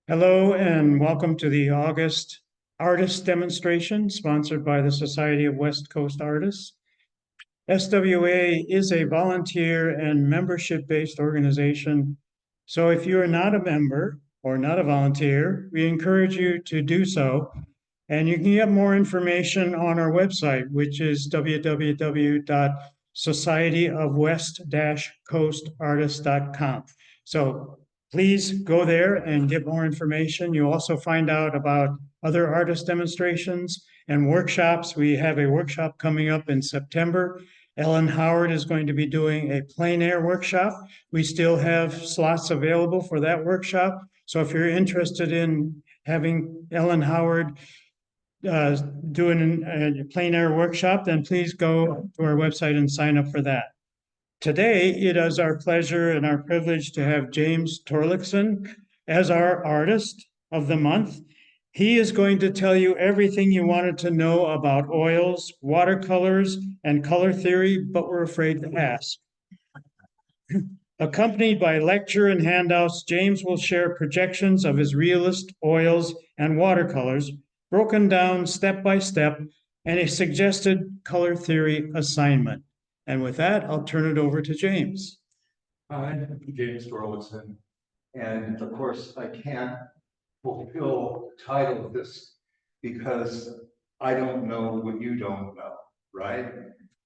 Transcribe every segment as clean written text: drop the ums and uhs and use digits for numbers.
Hello and welcome to the August Artist Demonstration sponsored by the Society of West Coast Artists. SWA is a volunteer and membership-based organization. So if you are not a member or not a volunteer, we encourage you to do so. And you can get more information on our website, which is www.societyofwest-coastartists.com. So please go there and get more information. You also find out about other artist demonstrations and workshops. We have a workshop coming up in September. Ellen Howard is going to be doing a plein air workshop. We still have slots available for that workshop. So if you're interested in having Ellen Howard uh, doing a plein air workshop, then please go to our website and sign up for that. Today, it is our pleasure and our privilege to have James Torlakson as our artist of the month. He is going to tell you everything you wanted to know about oils, watercolors, and color theory, but we're afraid to ask. Accompanied by lecture and handouts, James will share projections of his realist oils and watercolors, broken down step by step, and a suggested color theory assignment. And with that, I'll turn it over to James. Hi, I'm James Torlakson, and of course, I can't fulfill the title of this because I don't know what you don't know, right?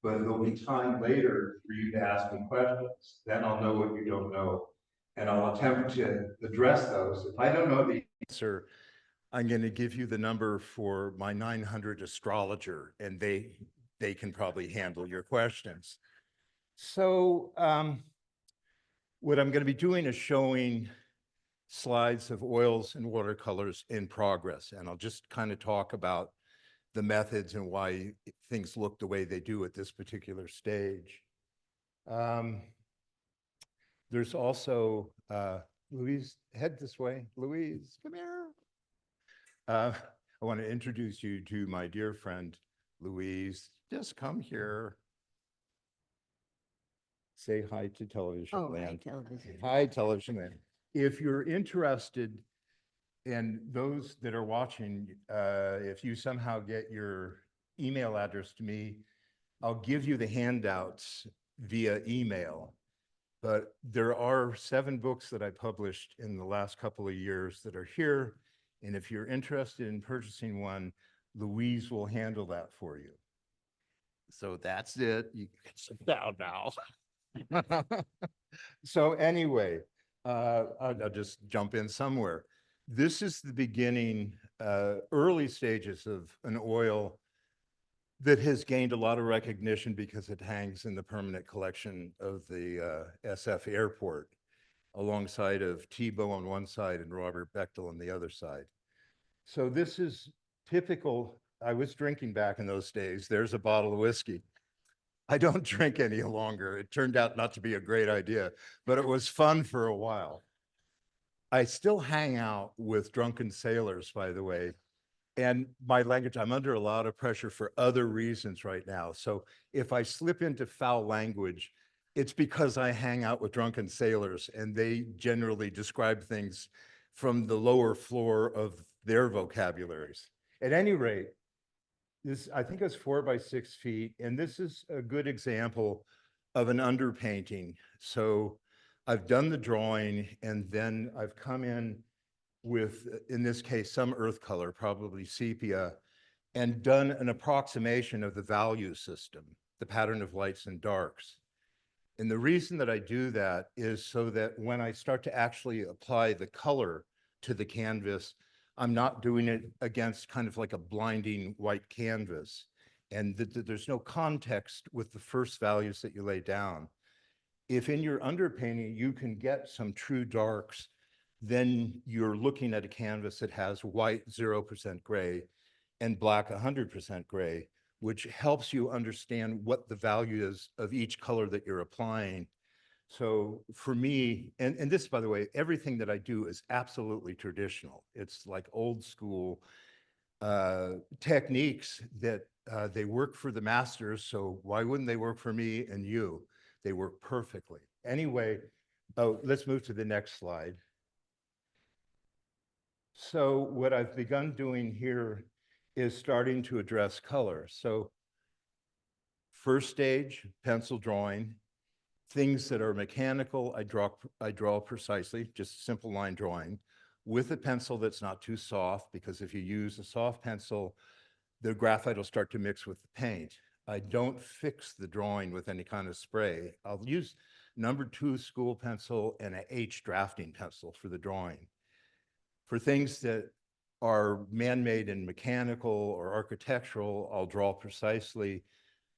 But there'll be time later for you to ask me questions. Then I'll know what you don't know, and I'll attempt to address those. If I don't know the answer, I'm going to give you the number for my 900 astrologer, and they can probably handle your questions. So, what I'm going to be doing is showing slides of oils and watercolors in progress, and I'll just kind of talk about the methods and why things look the way they do at this particular stage. There's also, Louise, head this way. Louise, come here. I want to introduce you to my dear friend, Louise. Just come here. Say hi to television land. Hi, television. Hi, television land. If you're interested, and those that are watching, if you somehow get your email address to me, I'll give you the handouts via email. But there are 7 books that I published in the last couple of years that are here. And if you're interested in purchasing one, Louise will handle that for you. So that's it. You can sit down now. So anyway, I'll just jump in somewhere. This is the beginning, early stages of an oil that has gained a lot of recognition because it hangs in the permanent collection of the SF airport, alongside of Tebow on one side and Robert Bechtel on the other side. So this is typical. I was drinking back in those days. There's a bottle of whiskey. I don't drink any longer. It turned out not to be a great idea, but it was fun for a while. I still hang out with drunken sailors, by the way. And my language, I'm under a lot of pressure for other reasons right now. So if I slip into foul language, it's because I hang out with drunken sailors and they generally describe things from the lower floor of their vocabularies. At any rate, this, I think it's 4 by 6 feet, and this is a good example of an underpainting. So I've done the drawing, and then I've come in with, in this case, some earth color, probably sepia, and done an approximation of the value system, the pattern of lights and darks. And the reason that I do that is so that when I start to actually apply the color to the canvas, I'm not doing it against kind of like a blinding white canvas, and there's no context with the first values that you lay down. If in your underpainting you can get some true darks, then you're looking at a canvas that has white 0% gray and black 100% gray, which helps you understand what the value is of each color that you're applying. So for me, and this, by the way, everything that I do is absolutely traditional. It's like old school techniques that they work for the masters. So why wouldn't they work for me and you? They work perfectly. Anyway, let's move to the next slide. So what I've begun doing here is starting to address color. So first stage, pencil drawing. Things that are mechanical, I draw precisely, just simple line drawing, with a pencil that's not too soft, because if you use a soft pencil, the graphite will start to mix with the paint. I don't fix the drawing with any kind of spray. I'll use #2 school pencil and a H drafting pencil for the drawing. For things that are man-made and mechanical or architectural, I'll draw precisely.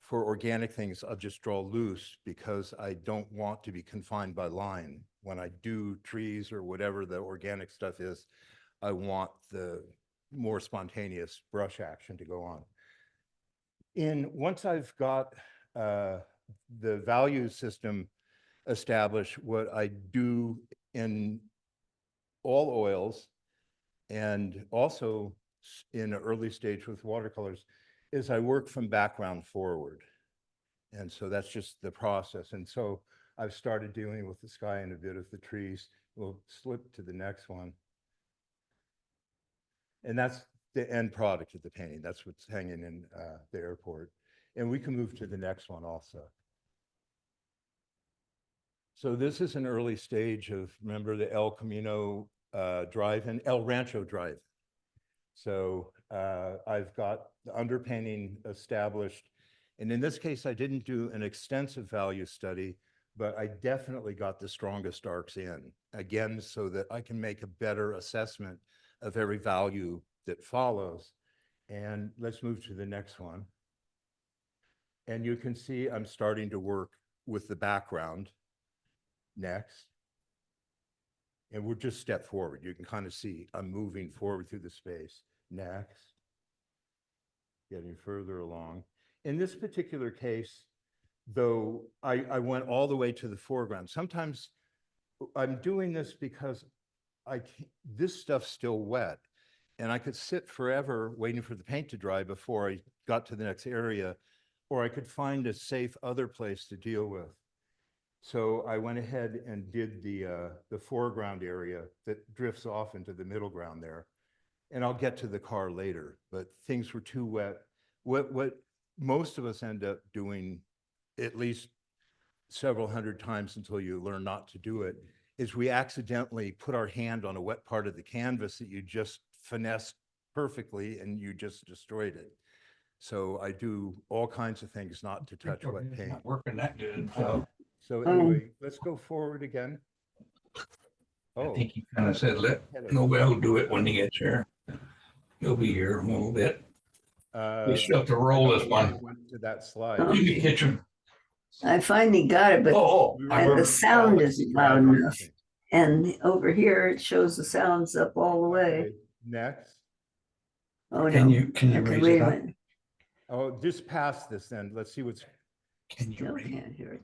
For organic things, I'll just draw loose because I don't want to be confined by line. When I do trees or whatever the organic stuff is, I want the more spontaneous brush action to go on. Once I've got the value system established, what I do in all oils and also in an early stage with watercolors is I work from background forward. And so that's just the process. And so I've started dealing with the sky and a bit of the trees. We'll slip to the next one. And that's the end product of the painting. That's what's hanging in the airport. And we can move to the next one also. So this is an early stage of, remember the El Camino Drive-In, El Rancho Drive. So I've got the underpainting established. And in this case, I didn't do an extensive value study, but I definitely got the strongest darks in, again, so that I can make a better assessment of every value that follows. And let's move to the next one. And you can see I'm starting to work with the background. Next. And we'll just step forward. You can kind of see I'm moving forward through the space. Next. Getting further along. In this particular case, though, I went all the way to the foreground. Sometimes I'm doing this because this stuff's still wet, and I could sit forever waiting for the paint to dry before I got to the next area, or I could find a safe other place to deal with. So I went ahead and did the foreground area that drifts off into the middle ground there. And I'll get to the car later, but things were too wet. What most of us end up doing at least several hundred times until you learn not to do it is we accidentally put our hand on a wet part of the canvas that you just finessed perfectly and you just destroyed it. So I do all kinds of things not to touch wet paint. Not working that good. So anyway, let's go forward again. I Oh, think he kind of said, let Nobel do it when he gets here. He'll be here in a little bit. We still have to roll this one. Went to that slide. In the kitchen. I finally got it, but Oh, the sound isn't loud enough. And over here, it shows the sounds up all the way. Okay, next. Oh, no. Can you Okay, raise wait it a up? minute. Oh, just past this then. Let's see what's, Can you Still raise it? can't hear it.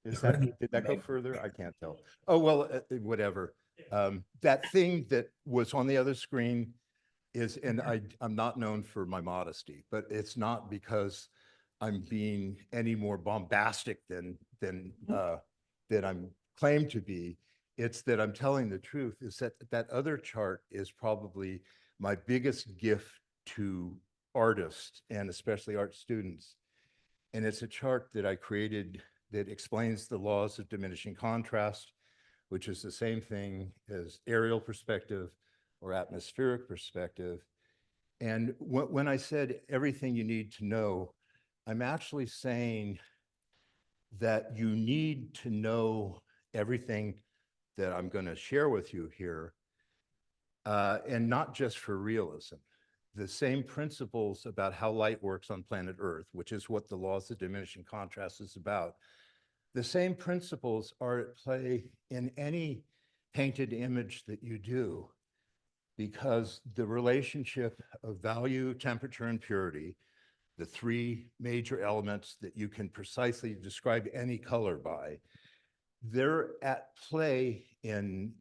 is that, did that go further? I can't tell. Oh, well, whatever. That thing that was on the other screen is, and I'm not known for my modesty, but it's not because I'm being any more bombastic than I'm claimed to be. It's that I'm telling the truth, is that that other chart is probably my biggest gift to artists and especially art students. And it's a chart that I created that explains the laws of diminishing contrast, which is the same thing as aerial perspective or atmospheric perspective. And when I said everything you need to know, I'm actually saying that you need to know everything that I'm going to share with you here, and not just for realism. The same principles about how light works on planet Earth, which is what the laws of diminishing contrast is about, the same principles are at play in any painted image that you do, because the relationship of value, temperature, and purity, the three major elements that you can precisely describe any color by, they're at play in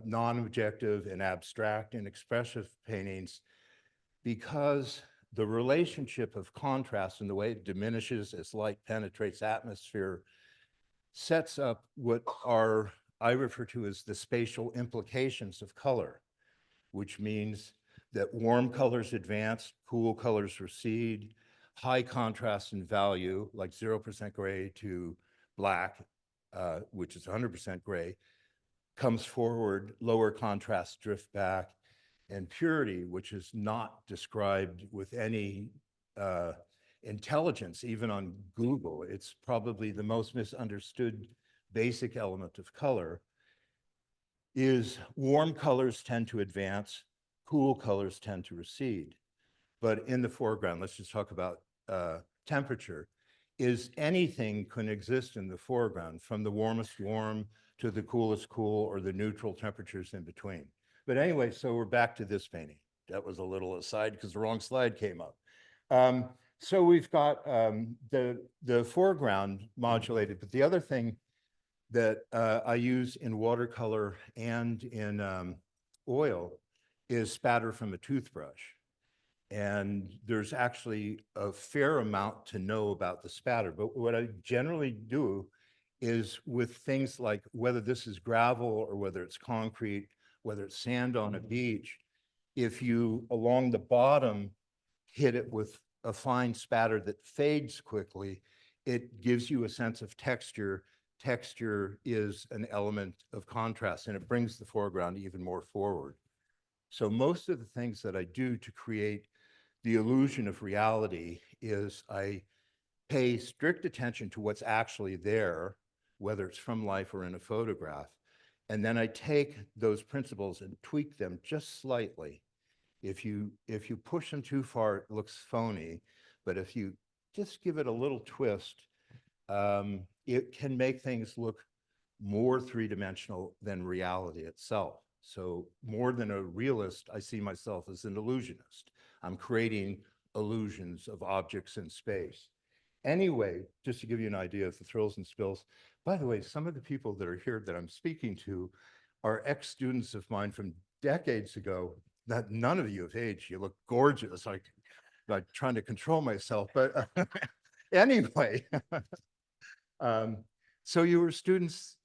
non-objective and abstract and expressive paintings, because the relationship of contrast and the way it diminishes as light penetrates atmosphere sets up what I refer to as the spatial implications of color. which means that warm colors advance, cool colors recede, high contrast in value, like 0% gray to black, which is 100% gray, comes forward, lower contrast drift back, and purity, which is not described with any intelligence, even on Google. It's probably the most misunderstood basic element of color, is warm colors tend to advance, cool colors tend to recede. But in the foreground, let's just talk about temperature, is anything can exist in the foreground, from the warmest warm to the coolest cool, or the neutral temperatures in between. But anyway, so we're back to this painting. That was a little aside because the wrong slide came up. So we've got the foreground modulated, but the other thing that I use in watercolor and in oil is spatter from a toothbrush. And there's actually a fair amount to know about the spatter. But what I generally do is with things like whether this is gravel or whether it's concrete, whether it's sand on a beach, if you along the bottom hit it with a fine spatter that fades quickly, it gives you a sense of texture. Texture is an element of contrast, and it brings the foreground even more forward. So most of the things that I do to create the illusion of reality is I pay strict attention to what's actually there, whether it's from life or in a photograph. And then I take those principles and tweak them just slightly. If you push them too far, it looks phony. But if you just give it a little twist, it can make things look more three-dimensional than reality itself. So more than a realist, I see myself as an illusionist. I'm creating illusions of objects in space. Anyway, just to give you an idea of the thrills and spills, by the way, some of the people that are here that I'm speaking to are ex-students of mine from decades ago. That none of you have aged. You look gorgeous. Like trying to control myself, but anyway. So you were students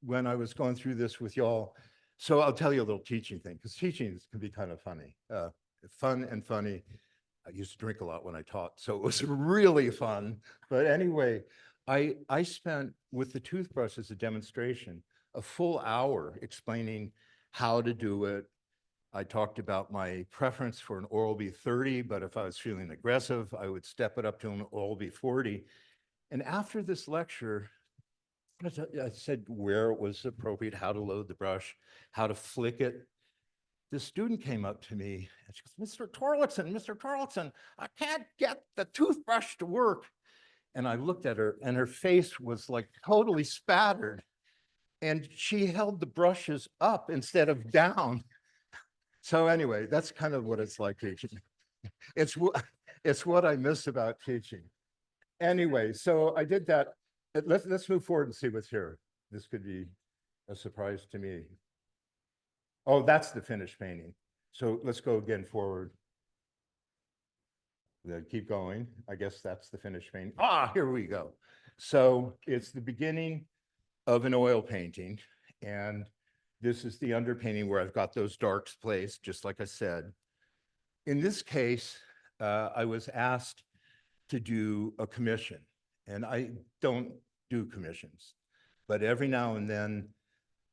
when I was going through this with y'all. So I'll tell you a little teaching thing, because teaching can be kind of funny, fun and funny. I used to drink a lot when I taught, so it was really fun. But anyway, I spent with the toothbrush as a demonstration, a full hour explaining how to do it. I talked about my preference for an Oral-B 30, but if I was feeling aggressive, I would step it up to an Oral-B 40. And after this lecture, I said where it was appropriate, how to load the brush, how to flick it. The student came up to me and she goes, Mr. Torlakson, I can't get the toothbrush to work. And I looked at her and her face was like totally spattered. And she held the brushes up instead of down. So anyway, that's kind of what it's like teaching. It's what I miss about teaching. Anyway, so I did that. Let's move forward and see what's here. This could be a surprise to me. Oh, that's the finished painting. So let's go again forward. Then keep going. I guess that's the finished painting. Ah, here we go. So it's the beginning of an oil painting. And this is the underpainting where I've got those darks placed, just like I said. In this case, I was asked to do a commission. And I don't do commissions, but every now and then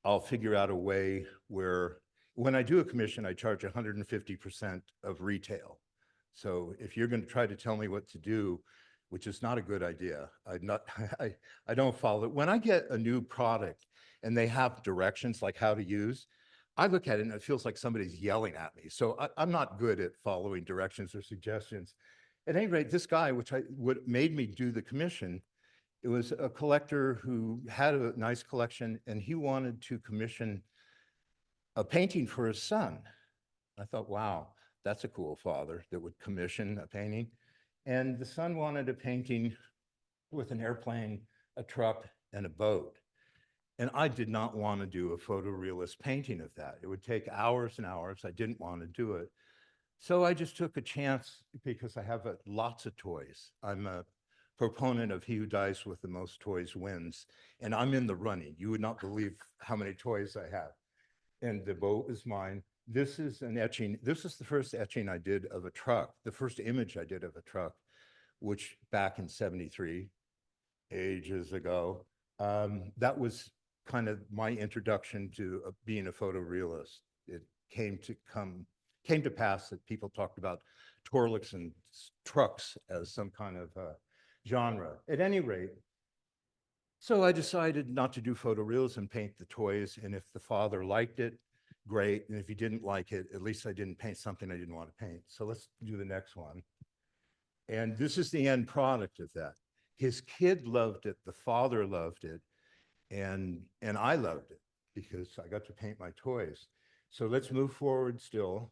I'll figure out a way where when I do a commission, I charge 150% of retail. So if you're going to try to tell me what to do, which is not a good idea, I don't follow it. When I get a new product and they have directions like how to use, I look at it and it feels like somebody's yelling at me. So I'm not good at following directions or suggestions. At any rate, this guy, what made me do the commission, it was a collector who had a nice collection and he wanted to commission a painting for his son. I thought, wow, that's a cool father that would commission a painting. And the son wanted a painting with an airplane, a truck, and a boat. And I did not want to do a photorealist painting of that. It would take hours and hours. I didn't want to do it. So I just took a chance because I have lots of toys. I'm a proponent of he who dies with the most toys wins. And I'm in the running. You would not believe how many toys I have. And the boat is mine. This is an etching. This is the first etching I did of a truck, the first image I did of a truck, which back in 73, ages ago, that was kind of my introduction to being a photorealist. It came to pass that people talked about Torlakson trucks as some kind of genre. At any rate, so I decided not to do photorealism, paint the toys, and if the father liked it, great, and if he didn't like it, at least I didn't paint something I didn't want to paint. So let's do the next one. And this is the end product of that. His kid loved it, the father loved it, and I loved it because I got to paint my toys. So let's move forward still.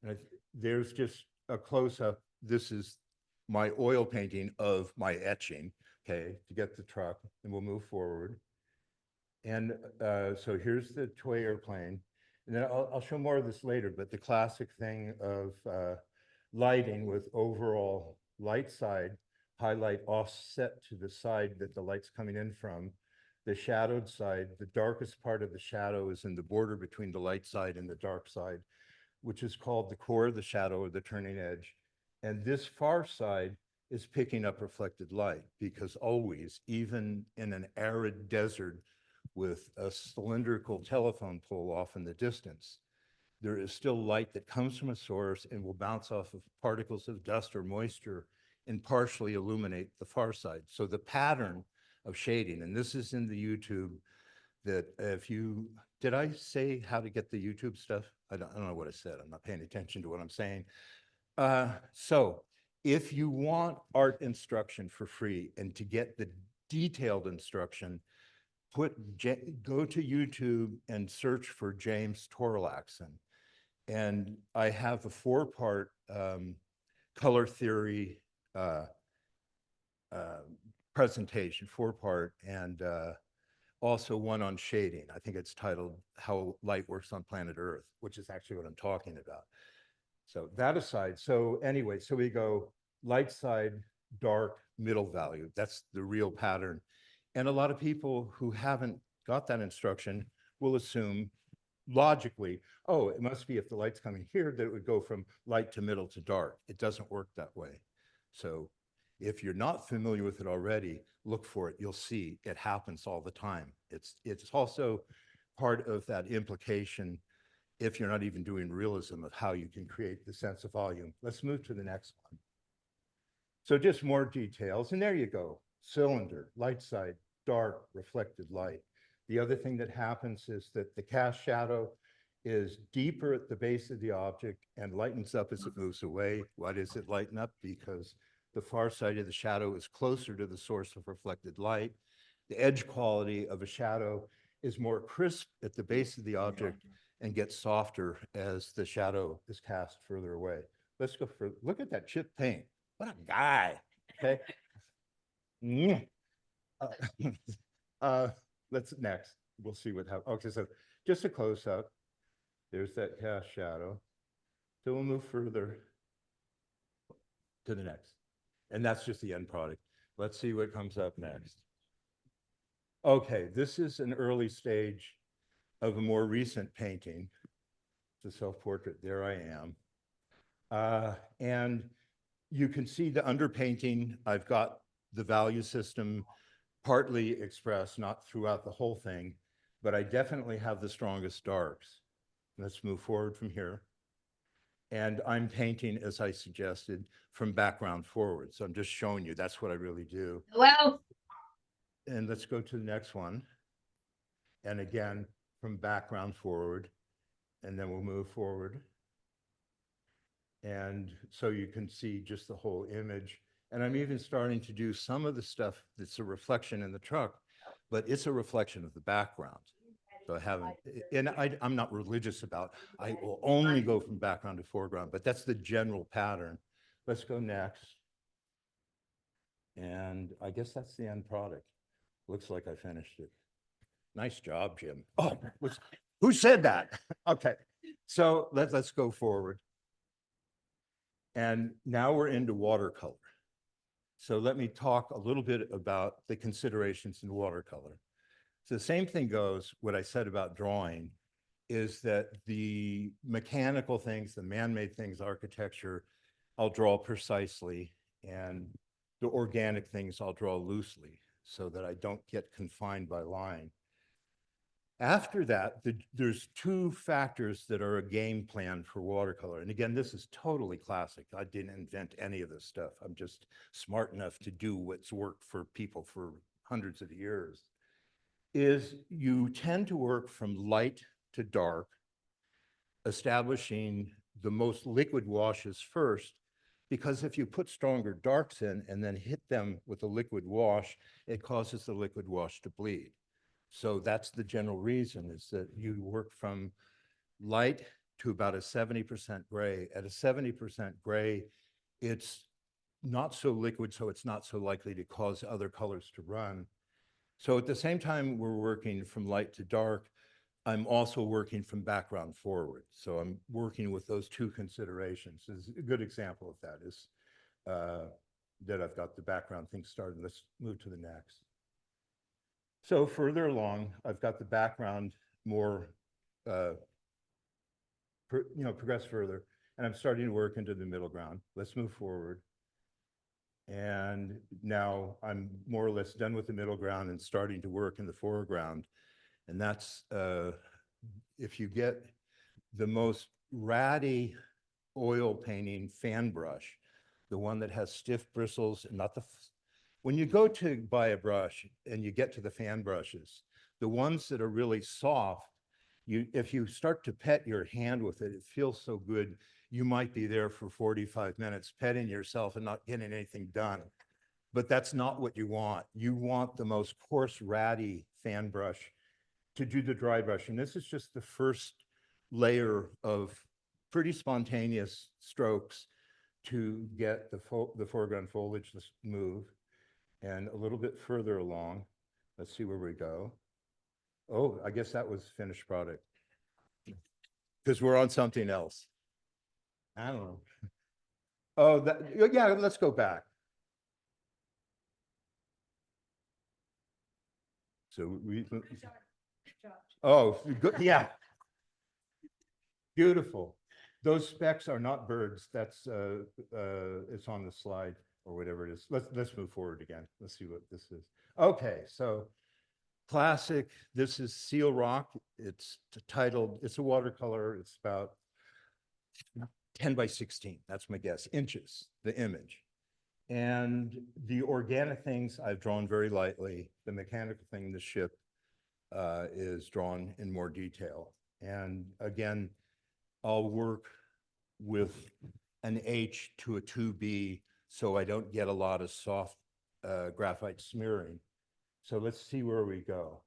And there's just a close-up. This is my oil painting of my etching, okay, to get the truck, and we'll move forward. And so here's the toy airplane. And then I'll show more of this later, but the classic thing of lighting with overall light side, highlight offset to the side that the light's coming in from. The shadowed side, the darkest part of the shadow is in the border between the light side and the dark side, which is called the core of the shadow or the turning edge. And this far side is picking up reflected light because always, even in an arid desert with a cylindrical telephone pole off in the distance, there is still light that comes from a source and will bounce off of particles of dust or moisture and partially illuminate the far side. So the pattern of shading, and this is in the YouTube, that if you, did I say how to get the YouTube stuff? I don't know what I said. I'm not paying attention to what I'm saying. So if you want art instruction for free and to get the detailed instruction, go to YouTube and search for James Torlakson. And I have a 4-part color theory presentation, 4-part, and also one on shading. I think it's titled How Light Works on Planet Earth, which is actually what I'm talking about. So that aside, so anyway, so we go light side, dark, middle value. That's the real pattern. And a lot of people who haven't got that instruction will assume logically, oh, it must be if the light's coming here that it would go from light to middle to dark. It doesn't work that way. So if you're not familiar with it already, look for it. You'll see it happens all the time. It's also part of that implication, if you're not even doing realism, of how you can create the sense of volume. Let's move to the next one. So just more details, and there you go. Cylinder, light side, dark, reflected light. The other thing that happens is that the cast shadow is deeper at the base of the object and lightens up as it moves away. Why does it lighten up? Because the far side of the shadow is closer to the source of reflected light. The edge quality of a shadow is more crisp at the base of the object and gets softer as the shadow is cast further away. Let's go for, look at that chip paint. What a guy, okay? Let's next, we'll see what happens. Okay, so just a close up. There's that cast shadow. So we'll move further to the next. And that's just the end product. Let's see what comes up next. Okay, this is an early stage of a more recent painting. It's a self-portrait, there I am. And you can see the underpainting. I've got the value system partly expressed, not throughout the whole thing, but I definitely have the strongest darks. Let's move forward from here. And I'm painting, as I suggested, from background forward. So I'm just showing you that's what I really do. Well, And let's go to the next one. And again, from background forward, and then we'll move forward. And so you can see just the whole image. And I'm even starting to do some of the stuff that's a reflection in the truck, but it's a reflection of the background. So I haven't, and I'm not religious about, I will only go from background to foreground, but that's the general pattern. Let's go next. And I guess that's the end product. Looks like I finished it. Nice job, Jim. Oh, who said that? Okay, so let's go forward. And now we're into watercolor. So let me talk a little bit about the considerations in watercolor. So the same thing goes, what I said about drawing. is that the mechanical things, the man-made things, architecture, I'll draw precisely, and the organic things I'll draw loosely so that I don't get confined by line. After that, there's two factors that are a game plan for watercolor. And again, this is totally classic. I didn't invent any of this stuff. I'm just smart enough to do what's worked for people for hundreds of years. Is you tend to work from light to dark, establishing the most liquid washes first, because if you put stronger darks in and then hit them with a liquid wash, it causes the liquid wash to bleed. So that's the general reason, is that you work from light to about a 70% gray. At a 70% gray, it's not so liquid, so it's not so likely to cause other colors to run. So at the same time we're working from light to dark, I'm also working from background forward. So I'm working with those two considerations. A good example of that is that I've got the background thing started. Let's move to the next. So further along, I've got the background more, progress further, and I'm starting to work into the middle ground. Let's move forward. And now I'm more or less done with the middle ground and starting to work in the foreground. And that's, if you get the most ratty oil painting fan brush, the one that has stiff bristles and not the, when you go to buy a brush and you get to the fan brushes, the ones that are really soft, if you start to pet your hand with it, it feels so good. You might be there for 45 minutes petting yourself and not getting anything done. But that's not what you want. You want the most coarse, ratty fan brush to do the dry brush. And this is just the first layer of pretty spontaneous strokes to get the foreground foliage to move. And a little bit further along, let's see where we go. Oh, I guess that was finished product, because we're on something else. I don't know. Oh, yeah, let's go back. So oh, good, yeah. Beautiful. Those specks are not birds. That's, it's on the slide or whatever it is. Let's move forward again. Let's see what this is. Okay, so classic, this is Seal Rock. It's titled, it's a watercolor. It's about 10 by 16, that's my guess, inches, the image. And the organic things I've drawn very lightly. The mechanical thing, the ship, is drawn in more detail. And again, I'll work with an H to a 2B so I don't get a lot of soft graphite smearing. So let's see where we go.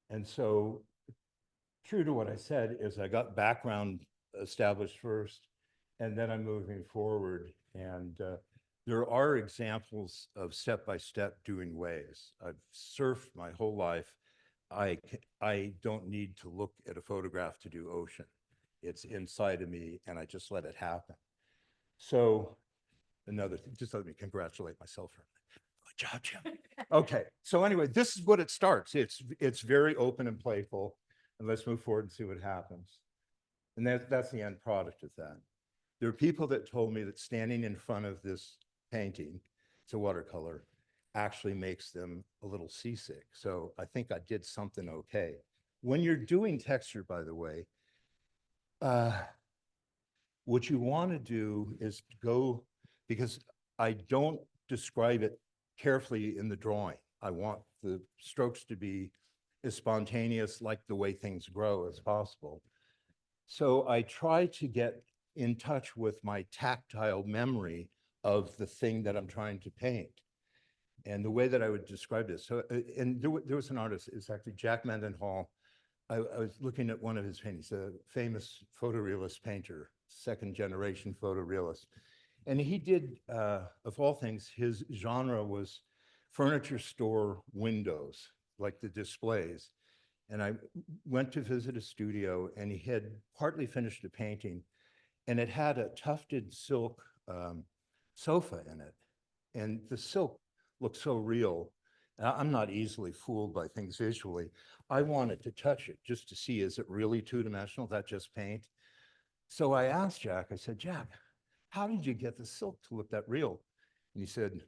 And so true to what I said is I got background established first, and then I'm moving forward. And there are examples of step-by-step doing ways. I've surfed my whole life. I don't need to look at a photograph to do ocean. It's inside of me, and I just let it happen. So another thing, just let me congratulate myself for good job, Jim. Okay, so anyway, this is what it starts. It's very open and playful, and let's move forward and see what happens. And that's the end product of that. There are people that told me that standing in front of this painting, it's a watercolor, actually makes them a little seasick. So I think I did something okay. When you're doing texture, by the way, what you want to do is go, because I don't describe it carefully in the drawing. I want the strokes to be as spontaneous, like the way things grow, as possible. So I try to get in touch with my tactile memory of the thing that I'm trying to paint. And the way that I would describe this, so, and there was an artist, it's actually Jack Mendenhall. I was looking at one of his paintings, a famous photorealist painter, second generation photorealist. And he did, of all things, his genre was furniture store windows, like the displays. And I went to visit a studio, and he had partly finished a painting, and it had a tufted silk sofa in it. And the silk looked so real. I'm not easily fooled by things visually. I wanted to touch it just to see, is it really two-dimensional? Is that just paint? So I asked Jack, I said, Jack, how did you get the silk to look that real? And he said,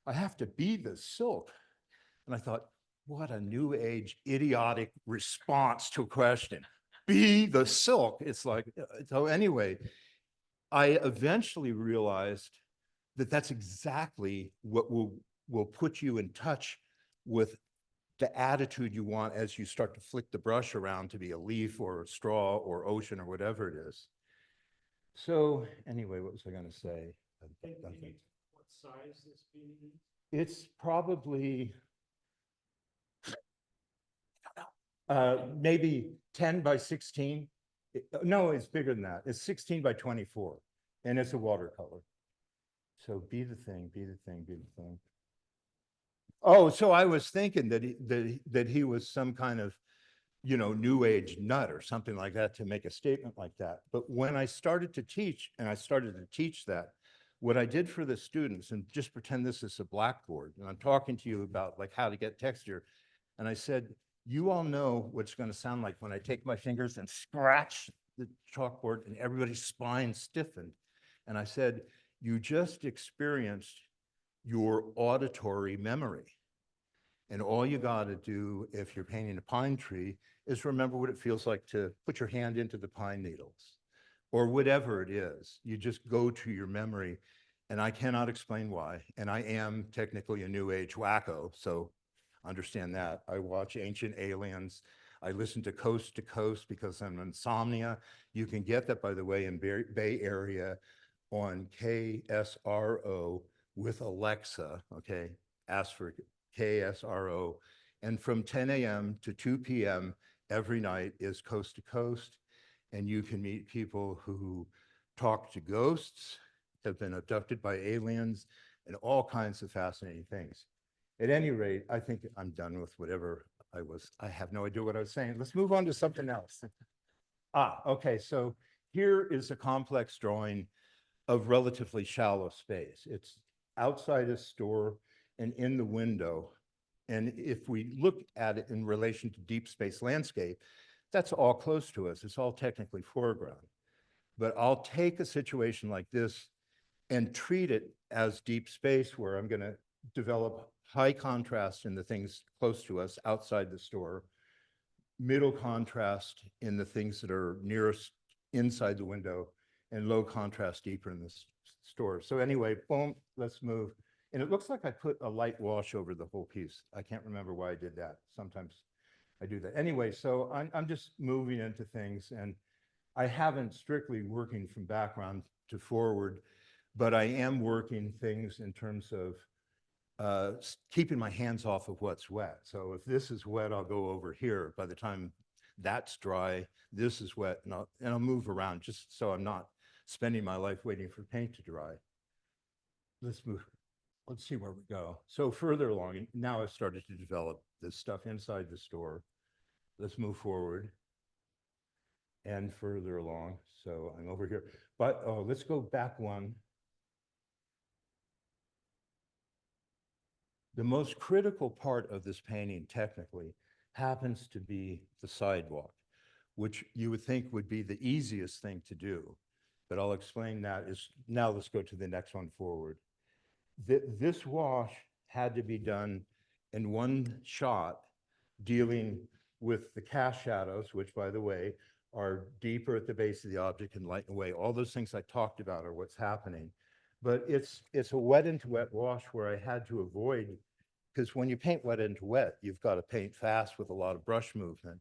I have to be the silk. And I thought, what a new age idiotic response to a question. Be the silk. It's like, so anyway, I eventually realized that that's exactly what will put you in touch with the attitude you want as you start to flick the brush around to be a leaf or a straw or ocean or whatever it is. So anyway, what was I going to say? What size this painting is? It's probably maybe 10 by 16. No, it's bigger than that. It's 16 by 24, and it's a watercolor. So be the thing, be the thing, be the thing. Oh, so I was thinking that he was some kind of, you know, new age nut or something like that to make a statement like that. But when I started to teach, and I started to teach that, what I did for the students, and just pretend this is a blackboard, and I'm talking to you about like how to get texture. And I said, you all know what it's going to sound like when I take my fingers and scratch the chalkboard and everybody's spine stiffened. And I said, you just experienced your auditory memory. And all you got to do if you're painting a pine tree is remember what it feels like to put your hand into the pine needles or whatever it is. You just go to your memory. And I cannot explain why. And I am technically a new age wacko, so understand that. I watch Ancient Aliens. I listen to Coast because I'm insomnia. You can get that, by the way, in Bay Area on KSRO with Alexa, okay? Ask for KSRO. And from 10 a.m. to 2 p.m. every night is Coast to Coast. And you can meet people who talk to ghosts, have been abducted by aliens, and all kinds of fascinating things. At any rate, I think I'm done with whatever I have no idea what I was saying. Let's move on to something else. Okay, so here is a complex drawing of relatively shallow space. It's outside a store and in the window. And if we look at it in relation to deep space landscape, that's all close to us. It's all technically foreground. But I'll take a situation like this and treat it as deep space where I'm going to develop high contrast in the things close to us outside the store, middle contrast in the things that are nearest inside the window, and low contrast deeper in the store. So anyway, boom, let's move. And it looks like I put a light wash over the whole piece. I can't remember why I did that. Sometimes I do that. Anyway, so I'm just moving into things, and I haven't strictly working from background to forward, but I am working things in terms of keeping my hands off of what's wet. So if this is wet, I'll go over here. By the time that's dry, this is wet, and I'll move around just so I'm not spending my life waiting for paint to dry. Let's move. Let's see where we go. So further along, now I've started to develop this stuff inside the store. Let's move forward and further along. So I'm over here, but let's go back one. The most critical part of this painting technically happens to be the sidewalk, which you would think would be the easiest thing to do. But I'll explain that. Now let's go to the next one forward. This wash had to be done in one shot, dealing with the cast shadows, which, by the way, are deeper at the base of the object and lighten away. All those things I talked about are what's happening. But it's a wet into wet wash where I had to avoid, because when you paint wet into wet, you've got to paint fast with a lot of brush movement.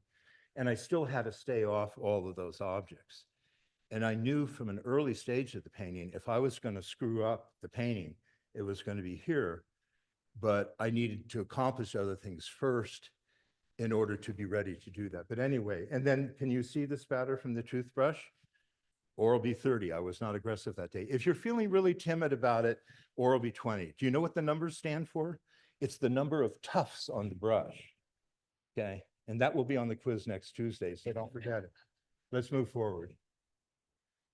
And I still had to stay off all of those objects. And I knew from an early stage of the painting, if I was going to screw up the painting, it was going to be here. But I needed to accomplish other things first in order to be ready to do that. But anyway, and then can you see the spatter from the toothbrush? Oral-B 30, I was not aggressive that day. If you're feeling really timid about it, Oral-B 20. Do you know what the numbers stand for? It's the number of tufts on the brush, okay? And that will be on the quiz next Tuesday, so don't forget it. Let's move forward.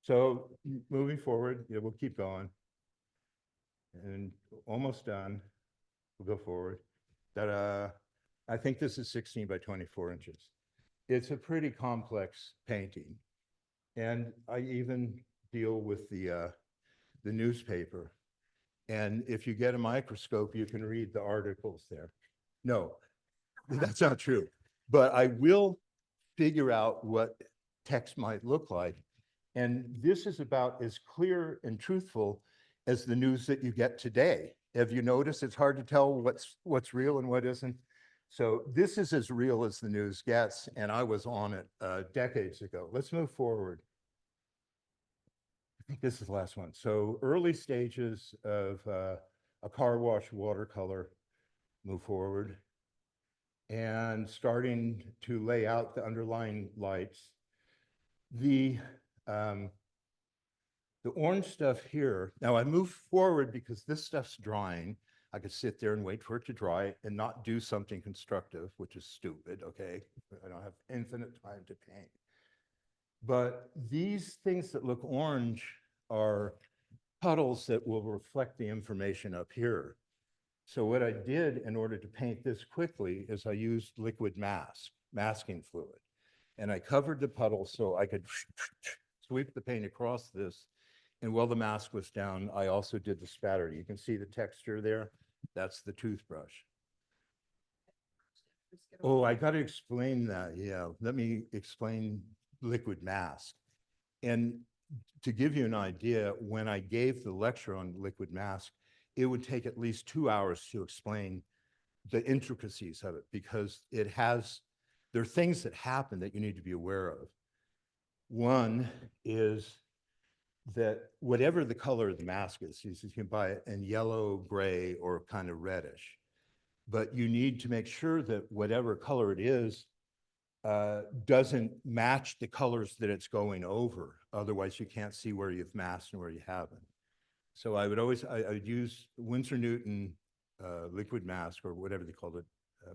So moving forward, yeah, we'll keep going. And almost done. We'll go forward. Ta-da. I think this is 16 by 24 inches. It's a pretty complex painting. And I even deal with the newspaper. And if you get a microscope, you can read the articles there. No, that's not true. But I will figure out what text might look like. And this is about as clear and truthful as the news that you get today. Have you noticed it's hard to tell what's real and what isn't? So this is as real as the news gets, and I was on it decades ago. Let's move forward. I think this is the last one. So early stages of a car wash watercolor, move forward. And starting to lay out the underlying lights. The orange stuff here, now I move forward because this stuff's drying. I could sit there and wait for it to dry and not do something constructive, which is stupid, okay? I don't have infinite time to paint. But these things that look orange are puddles that will reflect the information up here. So what I did in order to paint this quickly is I used liquid masking fluid. And I covered the puddle so I could sweep the paint across this. And while the mask was down, I also did the spatter. You can see the texture there. That's the toothbrush. Oh, I got to explain that. Yeah, let me explain liquid mask. And to give you an idea, when I gave the lecture on liquid mask, it would take at least 2 hours to explain the intricacies of it because there are things that happen that you need to be aware of. One is that whatever the color of the mask is, you can buy it in yellow, gray, or kind of reddish. But you need to make sure that whatever color it is doesn't match the colors that it's going over. Otherwise, you can't see where you've masked and where you haven't. So I would use Winsor Newton liquid mask or whatever they called it,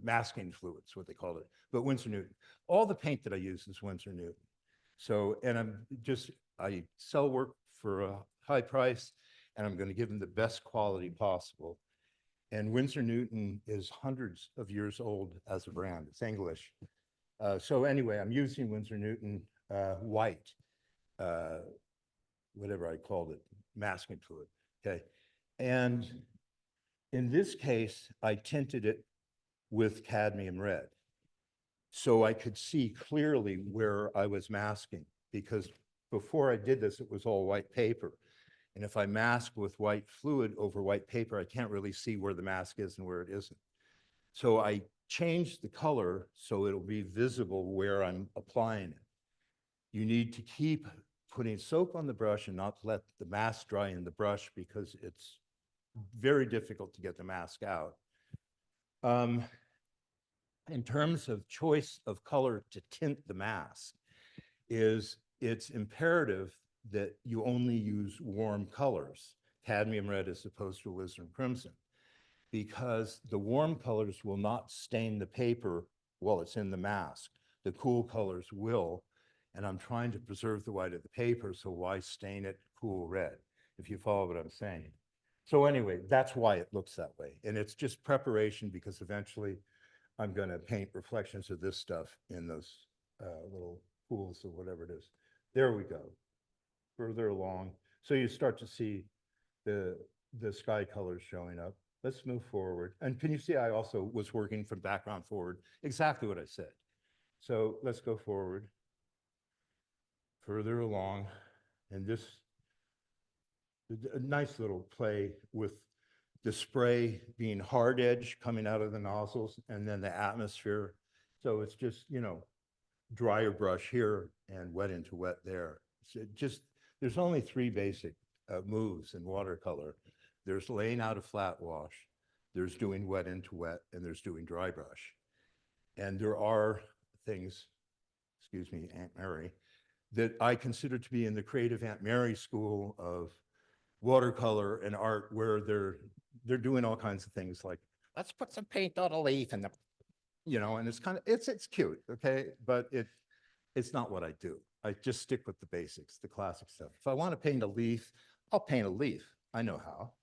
masking fluids, what they called it, but Winsor Newton. All the paint that I use is Winsor Newton. So, and I sell work for a high price and I'm going to give them the best quality possible. And Winsor Newton is hundreds of years old as a brand. It's English. So anyway, I'm using Winsor Newton white, whatever I called it, masking fluid, okay? And in this case, I tinted it with cadmium red. So I could see clearly where I was masking because before I did this, it was all white paper. And if I mask with white fluid over white paper, I can't really see where the mask is and where it isn't. So I changed the color so it'll be visible where I'm applying it. You need to keep putting soap on the brush and not let the mask dry in the brush because it's very difficult to get the mask out. In terms of choice of color to tint the mask, it's imperative that you only use warm colors, cadmium red as opposed to alizarin crimson, because the warm colors will not stain the paper while it's in the mask. The cool colors will, and I'm trying to preserve the white of the paper, so why stain it cool red, if you follow what I'm saying. So anyway, that's why it looks that way. And it's just preparation because eventually I'm gonna paint reflections of this stuff in those little pools or whatever it is. There we go, further along. So you start to see the sky colors showing up. Let's move forward. And can you see I also was working from background forward, exactly what I said. So let's go forward, further along. And this, a nice little play with the spray being hard edge coming out of the nozzles and then the atmosphere. So it's just, you know, drier brush here and wet into wet there. So there's only 3 basic moves in watercolor. There's laying out a flat wash, there's doing wet into wet, and there's doing dry brush. And there are things, excuse me, Aunt Mary, that I consider to be in the creative Aunt Mary school of watercolor and art where they're doing all kinds of things like, let's put some paint on a leaf and, you know, and it's kind of, it's cute, okay? But it's not what I do. I just stick with the basics, the classic stuff. If I want to paint a leaf, I'll paint a leaf. I know how.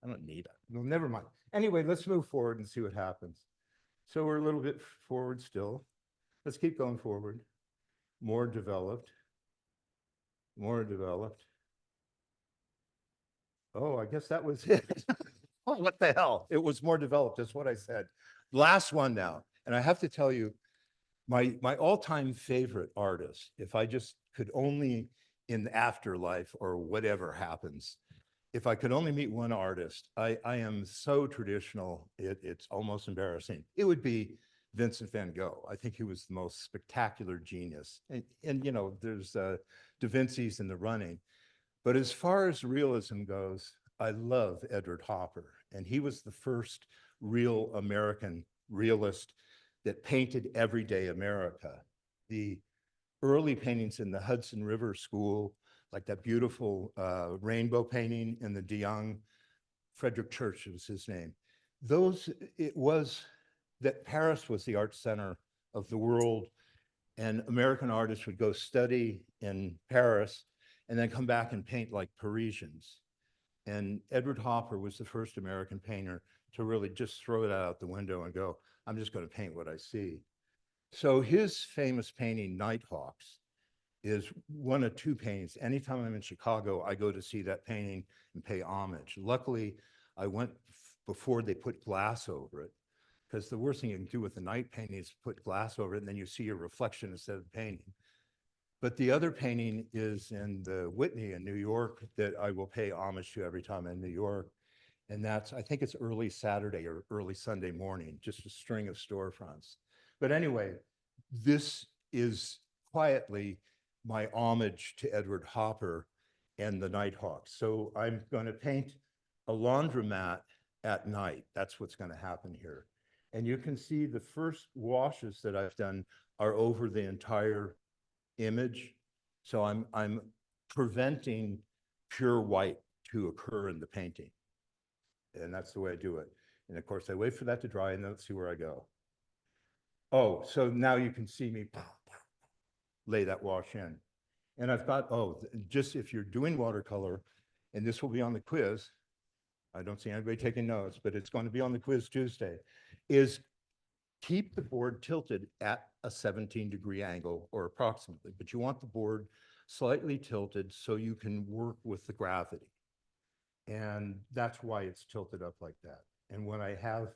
I don't need it. No, never mind. Anyway, let's move forward and see what happens. So we're a little bit forward still. Let's keep going forward. More developed. More developed. Oh, I guess that was it. Oh, what the hell? It was more developed, is what I said. Last one now. And I have to tell you, my all-time favorite artist, if I just could only in the afterlife or whatever happens, if I could only meet one artist, I am so traditional, it's almost embarrassing. It would be Vincent van Gogh. I think he was the most spectacular genius. And you know, there's Da Vinci's in the running. But as far as realism goes, I love Edward Hopper. And he was the first real American realist that painted everyday America. The early paintings in the Hudson River School, like that beautiful rainbow painting in the De Young, Frederick Church was his name. It was that Paris was the art center of the world, and American artists would go study in Paris and then come back and paint like Parisians. And Edward Hopper was the first American painter to really just throw it out the window and go, I'm just going to paint what I see. So his famous painting, Nighthawks, is one of two paintings. Anytime I'm in Chicago, I go to see that painting and pay homage. Luckily, I went before they put glass over it, because the worst thing you can do with a night painting is put glass over it, and then you see your reflection instead of the painting. But the other painting is in the Whitney in New York that I will pay homage to every time I'm in New York. And that's, I think it's early Saturday or early Sunday morning, just a string of storefronts. But anyway, this is quietly my homage to Edward Hopper and the Nighthawks. So I'm going to paint a laundromat at night. That's what's going to happen here. And you can see the first washes that I've done are over the entire image. So I'm preventing pure white to occur in the painting. And that's the way I do it. And of course, I wait for that to dry and then let's see where I go. Oh, so now you can see me lay that wash in. And I've got, just if you're doing watercolor, and this will be on the quiz, I don't see anybody taking notes, but it's going to be on the quiz Tuesday, is keep the board tilted at a 17-degree angle or approximately, but you want the board slightly tilted so you can work with the gravity. And that's why it's tilted up like that. And when I have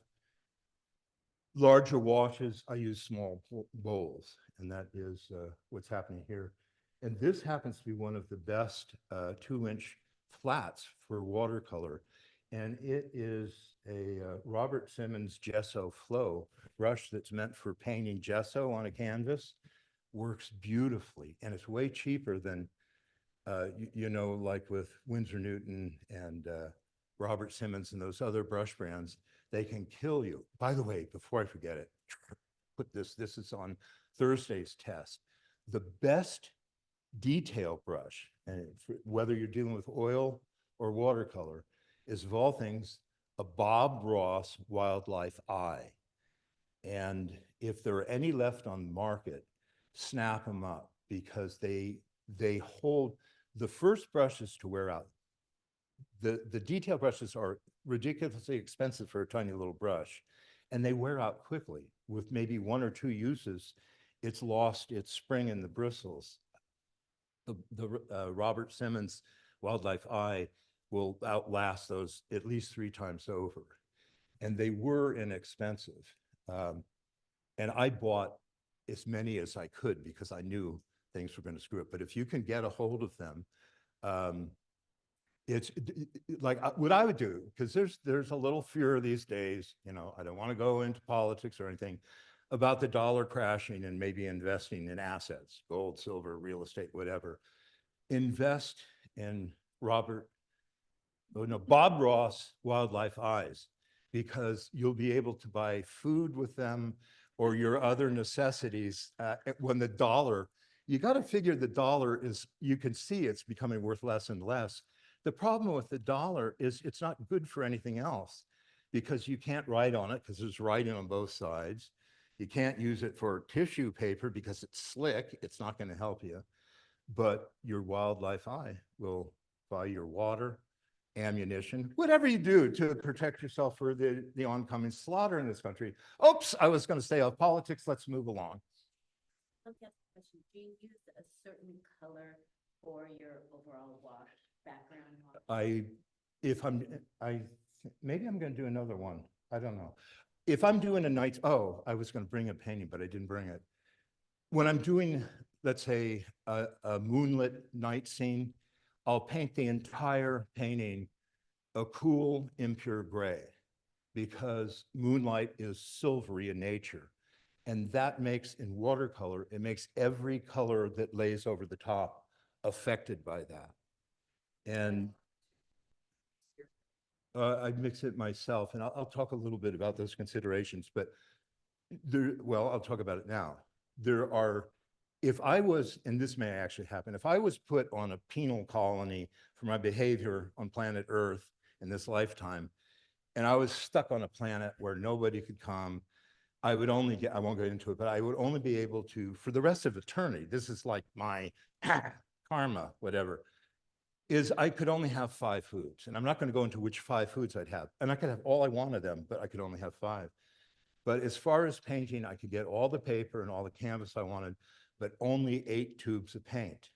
larger washes, I use small bowls, and that is what's happening here. And this happens to be one of the best 2-inch flats for watercolor. And it is a Robert Simmons Gesso Flow brush that's meant for painting gesso on a canvas. Works beautifully, and it's way cheaper than, you know, like with Winsor Newton and Robert Simmons and those other brush brands. They can kill you. By the way, before I forget it, put this is on Thursday's test. The best detail brush, and whether you're dealing with oil or watercolor, is of all things a Bob Ross Wildlife Eye. And if there are any left on the market, snap them up, because they hold, the first brushes to wear out. The detail brushes are ridiculously expensive for a tiny little brush, and they wear out quickly. With maybe 1 or 2 uses, it's lost its spring in the bristles. The Robert Simmons Wildlife Eye will outlast those at least 3 times over. And they were inexpensive. And I bought as many as I could because I knew things were going to screw up. But if you can get a hold of them, it's like what I would do, because there's a little fear these days, you know, I don't want to go into politics or anything, about the dollar crashing and maybe investing in assets, gold, silver, real estate, whatever. Invest in Bob Ross Wildlife Eyes, because you'll be able to buy food with them or your other necessities when the dollar, you got to figure the dollar is, you can see it's becoming worth less and less. The problem with the dollar is it's not good for anything else, because you can't write on it because there's writing on both sides. You can't use it for tissue paper because it's slick. It's not going to help you. But your wildlife eye will buy your water ammunition, whatever you do to protect yourself for the oncoming slaughter in this country. Oops, I was going to stay off politics. Let's move along. Okay, question. Do you use a certain color for your overall wash background? Maybe I'm going to do another one. I don't know. If I'm doing a night, oh, I was going to bring a painting, but I didn't bring it. When I'm doing, let's say, a moonlit night scene, I'll paint the entire painting a cool, impure gray, because moonlight is silvery in nature. And that makes, in watercolor, it makes every color that lays over the top affected by that. And I mix it myself, and I'll talk a little bit about those considerations, but well, I'll talk about it now. There are, if I was, and this may actually happen, if I was put on a penal colony for my behavior on planet Earth in this lifetime, and I was stuck on a planet where nobody could come, I would only get, I won't go into it, but I would only be able to, for the rest of eternity, this is like my karma, whatever, is I could only have 5 foods. And I'm not going to go into which 5 foods I'd have. And I could have all I want of them, but I could only have 5. But as far as painting, I could get all the paper and all the canvas I wanted, but only 8 tubes of paint.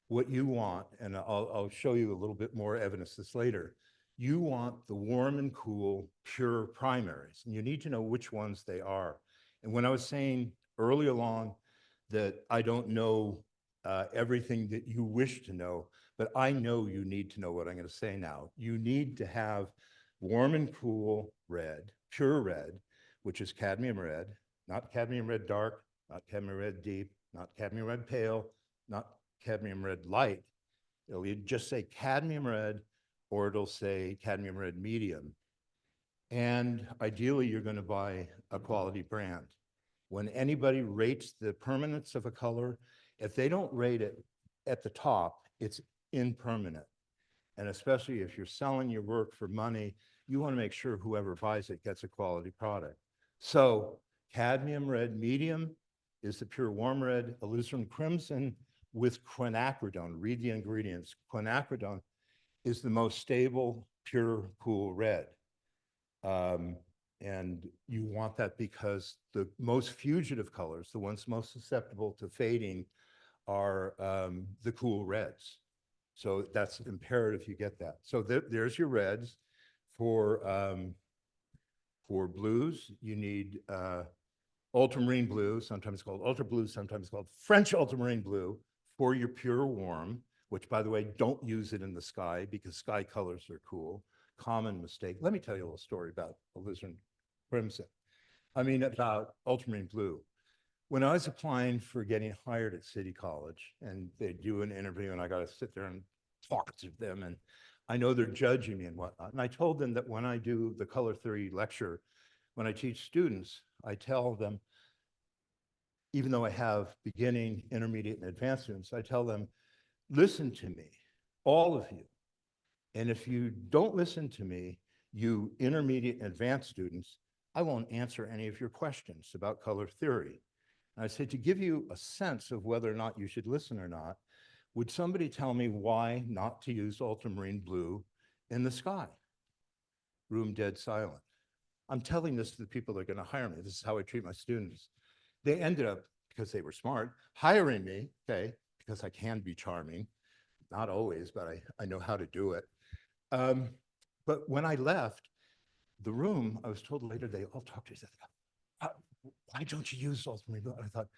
What you want, and I'll show you a little bit more evidence this later, you want the warm and cool, pure primaries, and you need to know which ones they are. And when I was saying early along that I don't know everything that you wish to know, but I know you need to know what I'm going to say now. You need to have warm and cool red, pure red, which is cadmium red, not cadmium red dark, not cadmium red deep, not cadmium red pale, not cadmium red light. It'll just say cadmium red, or it'll say cadmium red medium. And ideally, you're going to buy a quality brand. When anybody rates the permanence of a color, if they don't rate it at the top, it's impermanent. And especially if you're selling your work for money, you want to make sure whoever buys it gets a quality product. So cadmium red medium is the pure warm red, alizarin crimson with quinacridone. Read the ingredients. Quinacridone is the most stable, pure, cool red. And you want that because the most fugitive colors, the ones most susceptible to fading, are the cool reds. So that's imperative you get that. So there's your reds. For blues, you need ultramarine blue, sometimes called ultra blue, sometimes called French ultramarine blue, for your pure warm, which, by the way, don't use it in the sky because sky colors are cool. Common mistake. Let me tell you a little story about alizarin crimson. I mean, about ultramarine blue. When I was applying for getting hired at City College, and they do an interview, and I got to sit there and talk to them, and I know they're judging me and whatnot. And I told them that when I do the color theory lecture, when I teach students, I tell them, even though I have beginning, intermediate, and advanced students, I tell them, listen to me, all of you. And if you don't listen to me, you intermediate and advanced students, I won't answer any of your questions about color theory. And I said, to give you a sense of whether or not you should listen or not, would somebody tell me why not to use ultramarine blue in the sky? Room dead silent. I'm telling this to the people that are going to hire me. This is how I treat my students. They ended up, because they were smart, hiring me, okay, because I can be charming. Not always, but I know how to do it. But when I left the room, I was told later, they all talked to me, said, why don't you use ultramarine blue? And I thought,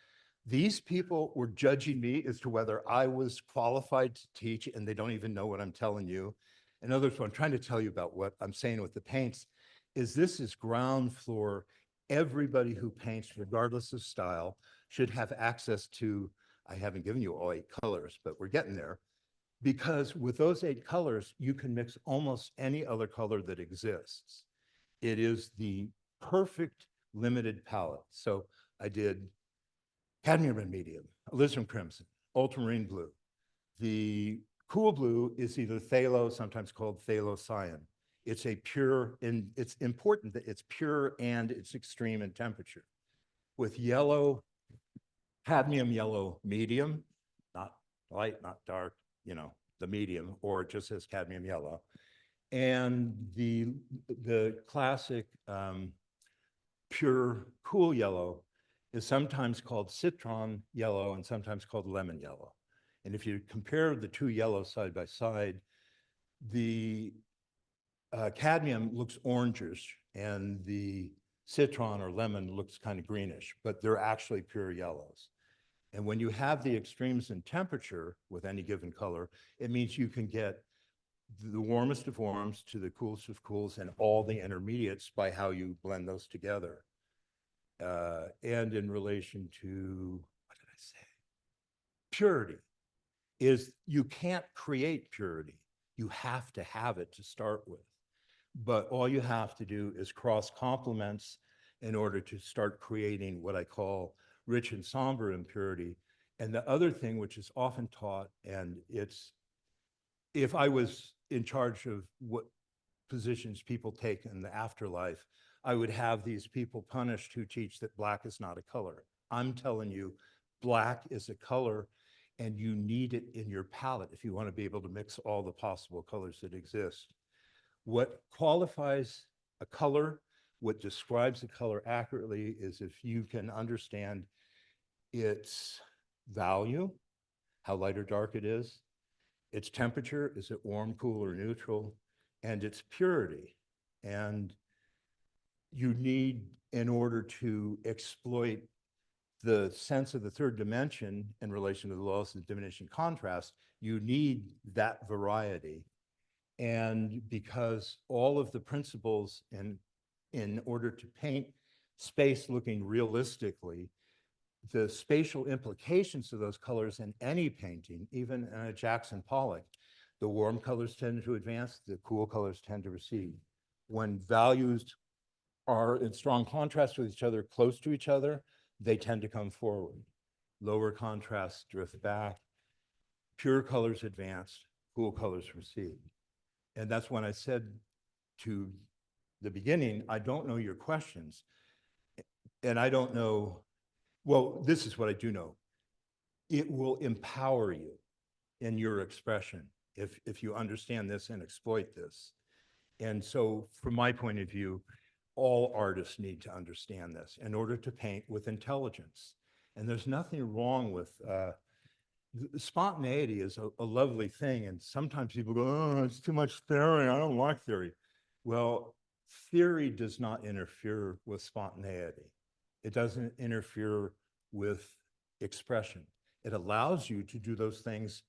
these people were judging me as to whether I was qualified to teach, and they don't even know what I'm telling you. In other words, what I'm trying to tell you about what I'm saying with the paints is this is ground floor. Everybody who paints, regardless of style, should have access to, I haven't given you all 8 colors, but we're getting there. Because with those 8 colors, you can mix almost any other color that exists. It is the perfect limited palette. So I did cadmium red medium, alizarin crimson, ultramarine blue. The cool blue is either phthalo, sometimes called phthalocyan. It's a pure, and it's important that it's pure and it's extreme in temperature. With yellow, cadmium yellow medium, not light, not dark, you know, the medium, or it just says cadmium yellow. And the classic pure cool yellow is sometimes called citron yellow and sometimes called lemon yellow. And if you compare the two yellows side by side, the cadmium looks orangish and the citron or lemon looks kind of greenish, but they're actually pure yellows. And when you have the extremes in temperature with any given color, it means you can get the warmest of warms to the coolest of cools and all the intermediates by how you blend those together. And in relation to, what did I say? Purity is you can't create purity. You have to have it to start with. But all you have to do is cross complements in order to start creating what I call rich and somber impurity. And the other thing, which is often taught, and it's, if I was in charge of what positions people take in the afterlife, I would have these people punished who teach that black is not a color. I'm telling you, black is a color and you need it in your palette if you want to be able to mix all the possible colors that exist. What qualifies a color, what describes a color accurately is if you can understand its value, how light or dark it is, its temperature, is it warm, cool, or neutral, and its purity. And you need, in order to exploit the sense of the third dimension in relation to the laws of diminishing contrast, you need that variety. And because all of the principles in order to paint space looking realistically, the spatial implications of those colors in any painting, even in a Jackson Pollock, the warm colors tend to advance, the cool colors tend to recede. When values are in strong contrast with each other, close to each other, they tend to come forward. Lower contrast drift back, pure colors advance, cool colors recede. And that's when I said to the beginning, I don't know your questions. And I don't know, well, this is what I do know. It will empower you in your expression if you understand this and exploit this. And so from my point of view, all artists need to understand this in order to paint with intelligence. And there's nothing wrong with, spontaneity is a lovely thing. And sometimes people go, oh, it's too much theory. I don't like theory. Well, theory does not interfere with spontaneity. It doesn't interfere with expression. It allows you to do those things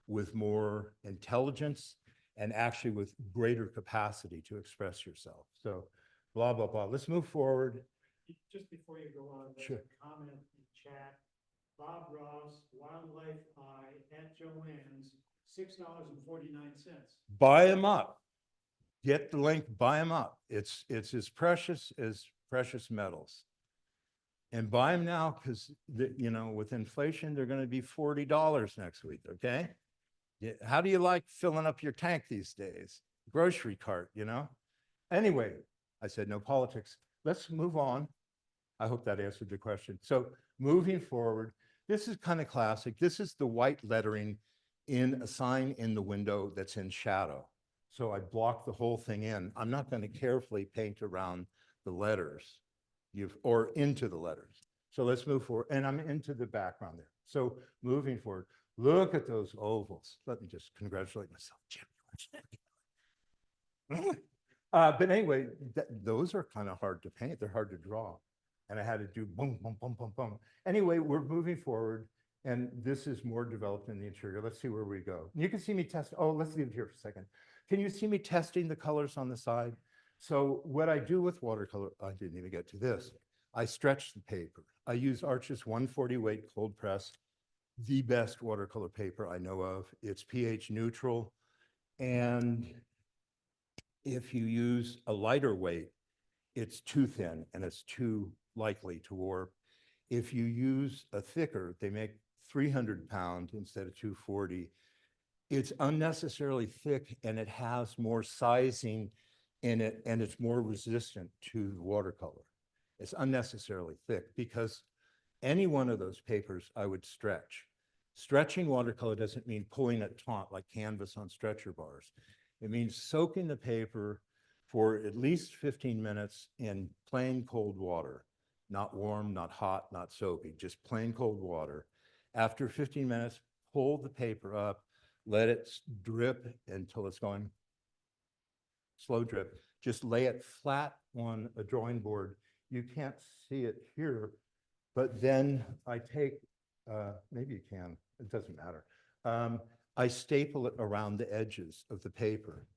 with more intelligence and actually with greater capacity to express yourself. So blah, blah, blah. Let's move forward. Just before you go on, there's Sure. a comment in chat. Bob Ross, Wildlife Eye at Joanne's, $6.49. Buy them up. Get the link, buy them up. It's as precious as precious metals. And buy them now because, you know, with inflation, they're going to be $40 next week, okay? Yeah, how do you like filling up your tank these days? Grocery cart, you know? Anyway, I said no politics. Let's move on. I hope that answered the question. So moving forward, this is kind of classic. This is the white lettering in a sign in the window that's in shadow. So I blocked the whole thing in. I'm not going to carefully paint around the letters or into the letters. So let's move forward. And I'm into the background there. So moving forward, look at those ovals. Let me just congratulate myself. But anyway, those are kind of hard to paint. They're hard to draw. And I had to do boom, boom, boom, boom, boom. Anyway, we're moving forward. And this is more developed in the interior. Let's see where we go. You can see me test. Oh, let's leave it here for a second. Can you see me testing the colors on the side? So what I do with watercolor, I didn't even get to this. I stretch the paper. I use Arches 140 weight cold press, the best watercolor paper I know of. It's pH neutral. And if you use a lighter weight, it's too thin and it's too likely to warp. If you use a thicker, they make 300 pound instead of 240. It's unnecessarily thick and it has more sizing in it and it's more resistant to the watercolor. It's unnecessarily thick because any one of those papers I would stretch. Stretching watercolor doesn't mean pulling it taut like canvas on stretcher bars. It means soaking the paper for at least 15 minutes in plain cold water, not warm, not hot, not soapy, just plain cold water. After 15 minutes, pull the paper up, let it drip until it's going slow drip. Just lay it flat on a drawing board. You can't see it here, but then I take, maybe you can, it doesn't matter. I staple it around the edges of the paper,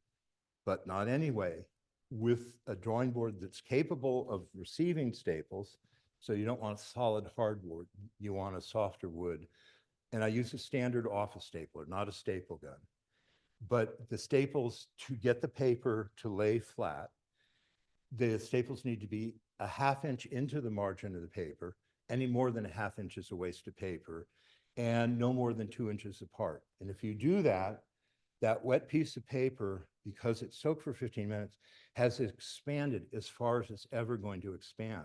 but not anyway, with a drawing board that's capable of receiving staples. So you don't want solid hardwood, you want a softer wood. And I use a standard office stapler, not a staple gun. But the staples, to get the paper to lay flat, the staples need to be a ½ inch into the margin of the paper. Any more than a ½ inch is a waste of paper, and no more than 2 inches apart. And if you do that, that wet piece of paper, because it's soaked for 15 minutes, has expanded as far as it's ever going to expand.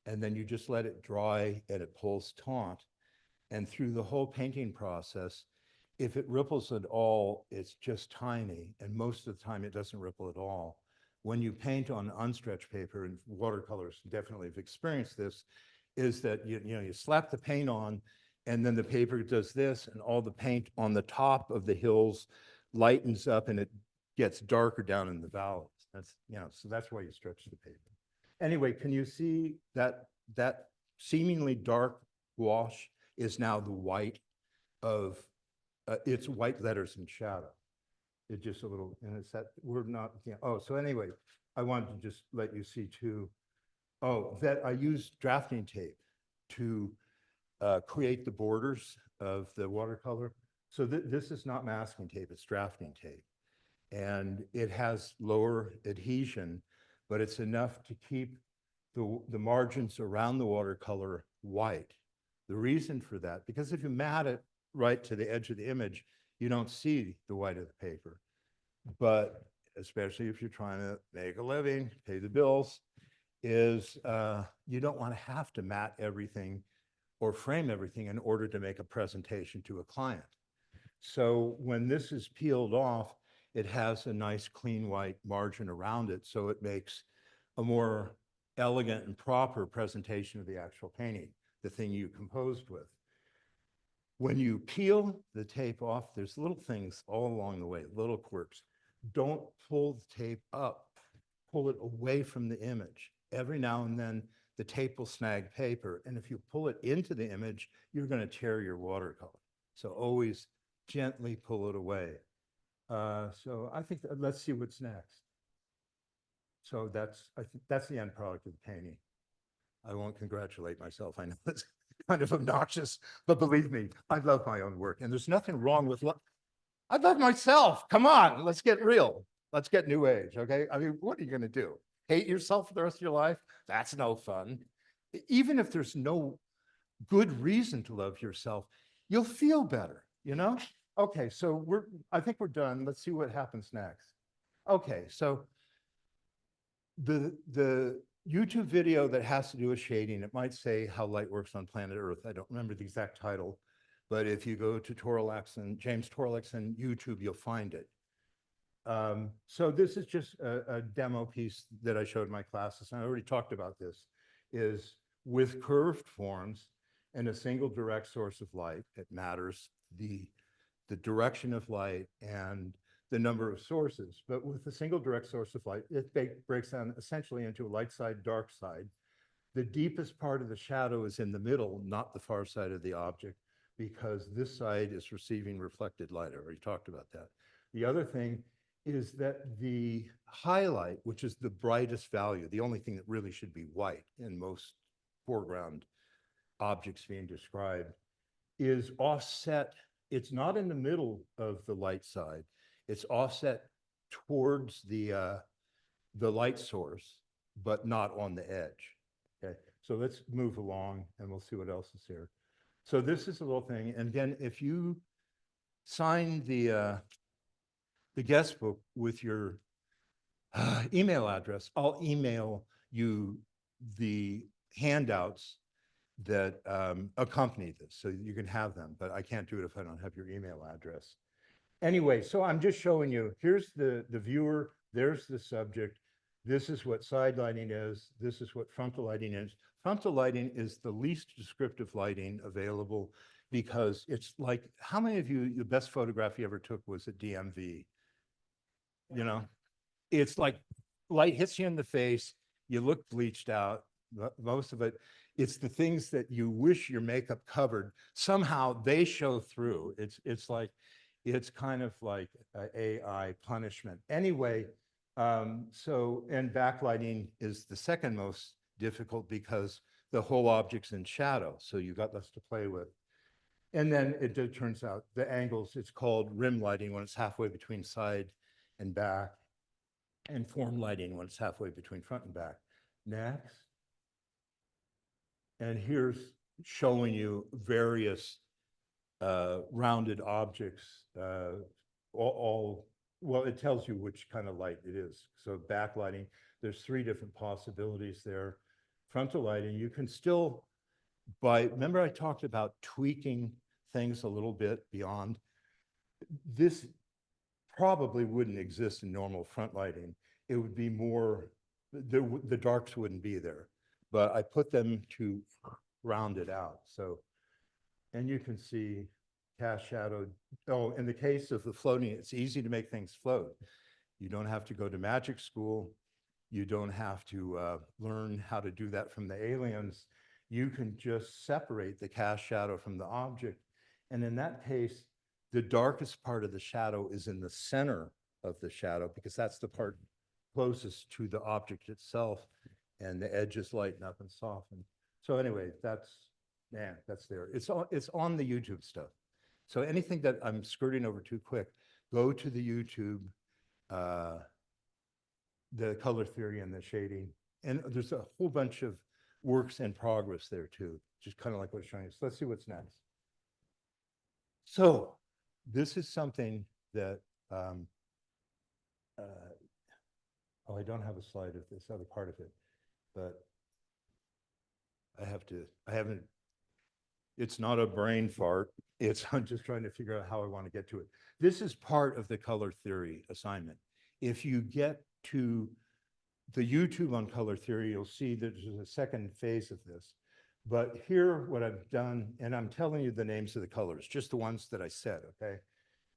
And then you just let it dry and it pulls taut. And through the whole painting process, if it ripples at all, it's just tiny. And most of the time it doesn't ripple at all. When you paint on unstretched paper, and watercolors definitely have experienced this, is that you slap the paint on, and then the paper does this, and all the paint on the top of the hills lightens up, and it gets darker down in the valleys. That's, so that's why you stretch the paper. Anyway, can you see that seemingly dark wash is now the white of, it's white letters in shadow. It's just a little, and it's that we're not, oh, so anyway, I wanted to just let you see too, that I use drafting tape to create the borders of the watercolor. So this is not masking tape, it's drafting tape. And it has lower adhesion, but it's enough to keep the margins around the watercolor white. The reason for that, because if you mat it right to the edge of the image, you don't see the white of the paper. But especially if you're trying to make a living, pay the bills, is you don't want to have to mat everything or frame everything in order to make a presentation to a client. So when this is peeled off, it has a nice clean white margin around it, so it makes a more elegant and proper presentation of the actual painting, the thing you composed with. When you peel the tape off, there's little things all along the way, little quirks. Don't pull the tape up, pull it away from the image. Every now and then, the tape will snag paper, and if you pull it into the image, you're going to tear your watercolor. So always gently pull it away. So I think let's see what's next. So I think that's the end product of the painting. I won't congratulate myself. I know it's kind of obnoxious, but believe me, I love my own work, and there's nothing wrong with I love myself. Come on, let's get real. Let's get new age, okay? I mean, what are you going to do? Hate yourself for the rest of your life? That's no fun. Even if there's no good reason to love yourself, you'll feel better, Okay, so I think we're done. Let's see what happens next. Okay, so the YouTube video that has to do with shading, it might say How Light Works on Planet Earth. I don't remember the exact title, but if you go to Torlakson, James Torlakson YouTube, you'll find it. So this is just a demo piece that I showed my classes, and I already talked about this, is with curved forms and a single direct source of light. It matters the direction of light and the number of sources, but with a single direct source of light, it breaks down essentially into a light side, dark side. The deepest part of the shadow is in the middle, not the far side of the object, because this side is receiving reflected light. I already talked about that. The other thing is that the highlight, which is the brightest value, the only thing that really should be white in most foreground objects being described, is offset. It's not in the middle of the light side. It's offset towards the light source, but not on the edge. Okay, so let's move along and we'll see what else is here. So this is a little thing. And again, if you sign the guest book with your email address, I'll email you the handouts that accompany this, so you can have them, but I can't do it if I don't have your email address. Anyway, so I'm just showing you, here's the viewer, there's the subject. This is what side lighting is. This is what frontal lighting is. Frontal lighting is the least descriptive lighting available because it's like, how many of you, the best photograph you ever took was at DMV? You know, it's like light hits you in the face, you look bleached out, most of it. It's the things that you wish your makeup covered. Somehow they show through. It's like, it's kind of like AI punishment. Anyway, so, and backlighting is the second most difficult because the whole object's in shadow. So you got less to play with. And then it turns out the angles, it's called rim lighting when it's halfway between side and back, and form lighting when it's halfway between front and back. Next. And here's showing you various rounded objects, well, it tells you which kind of light it is. So backlighting, there's 3 different possibilities there. Frontal lighting, you can still, remember I talked about tweaking things a little bit beyond. This probably wouldn't exist in normal front lighting. It would be more, the darks wouldn't be there, but I put them to round it out. So, and you can see cast shadow. Oh, in the case of the floating, it's easy to make things float. You don't have to go to magic school. You don't have to learn how to do that from the aliens. You can just separate the cast shadow from the object. And in that case, the darkest part of the shadow is in the center of the shadow because that's the part closest to the object itself, and the edges lighten up and soften. So anyway, that's there. It's on the YouTube stuff. So anything that I'm skirting over too quick, go to the YouTube, the color theory and the shading. And there's a whole bunch of works in progress there too, just kind of like what's showing you. So let's see what's next. So this is something that, oh, I don't have a slide of this other part of it, but it's not a brain fart. I'm just trying to figure out how I want to get to it. This is part of the color theory assignment. If you get to the YouTube on color theory, you'll see that there's a second phase of this. But here, what I've done, and I'm telling you the names of the colors, just the ones that I said, okay?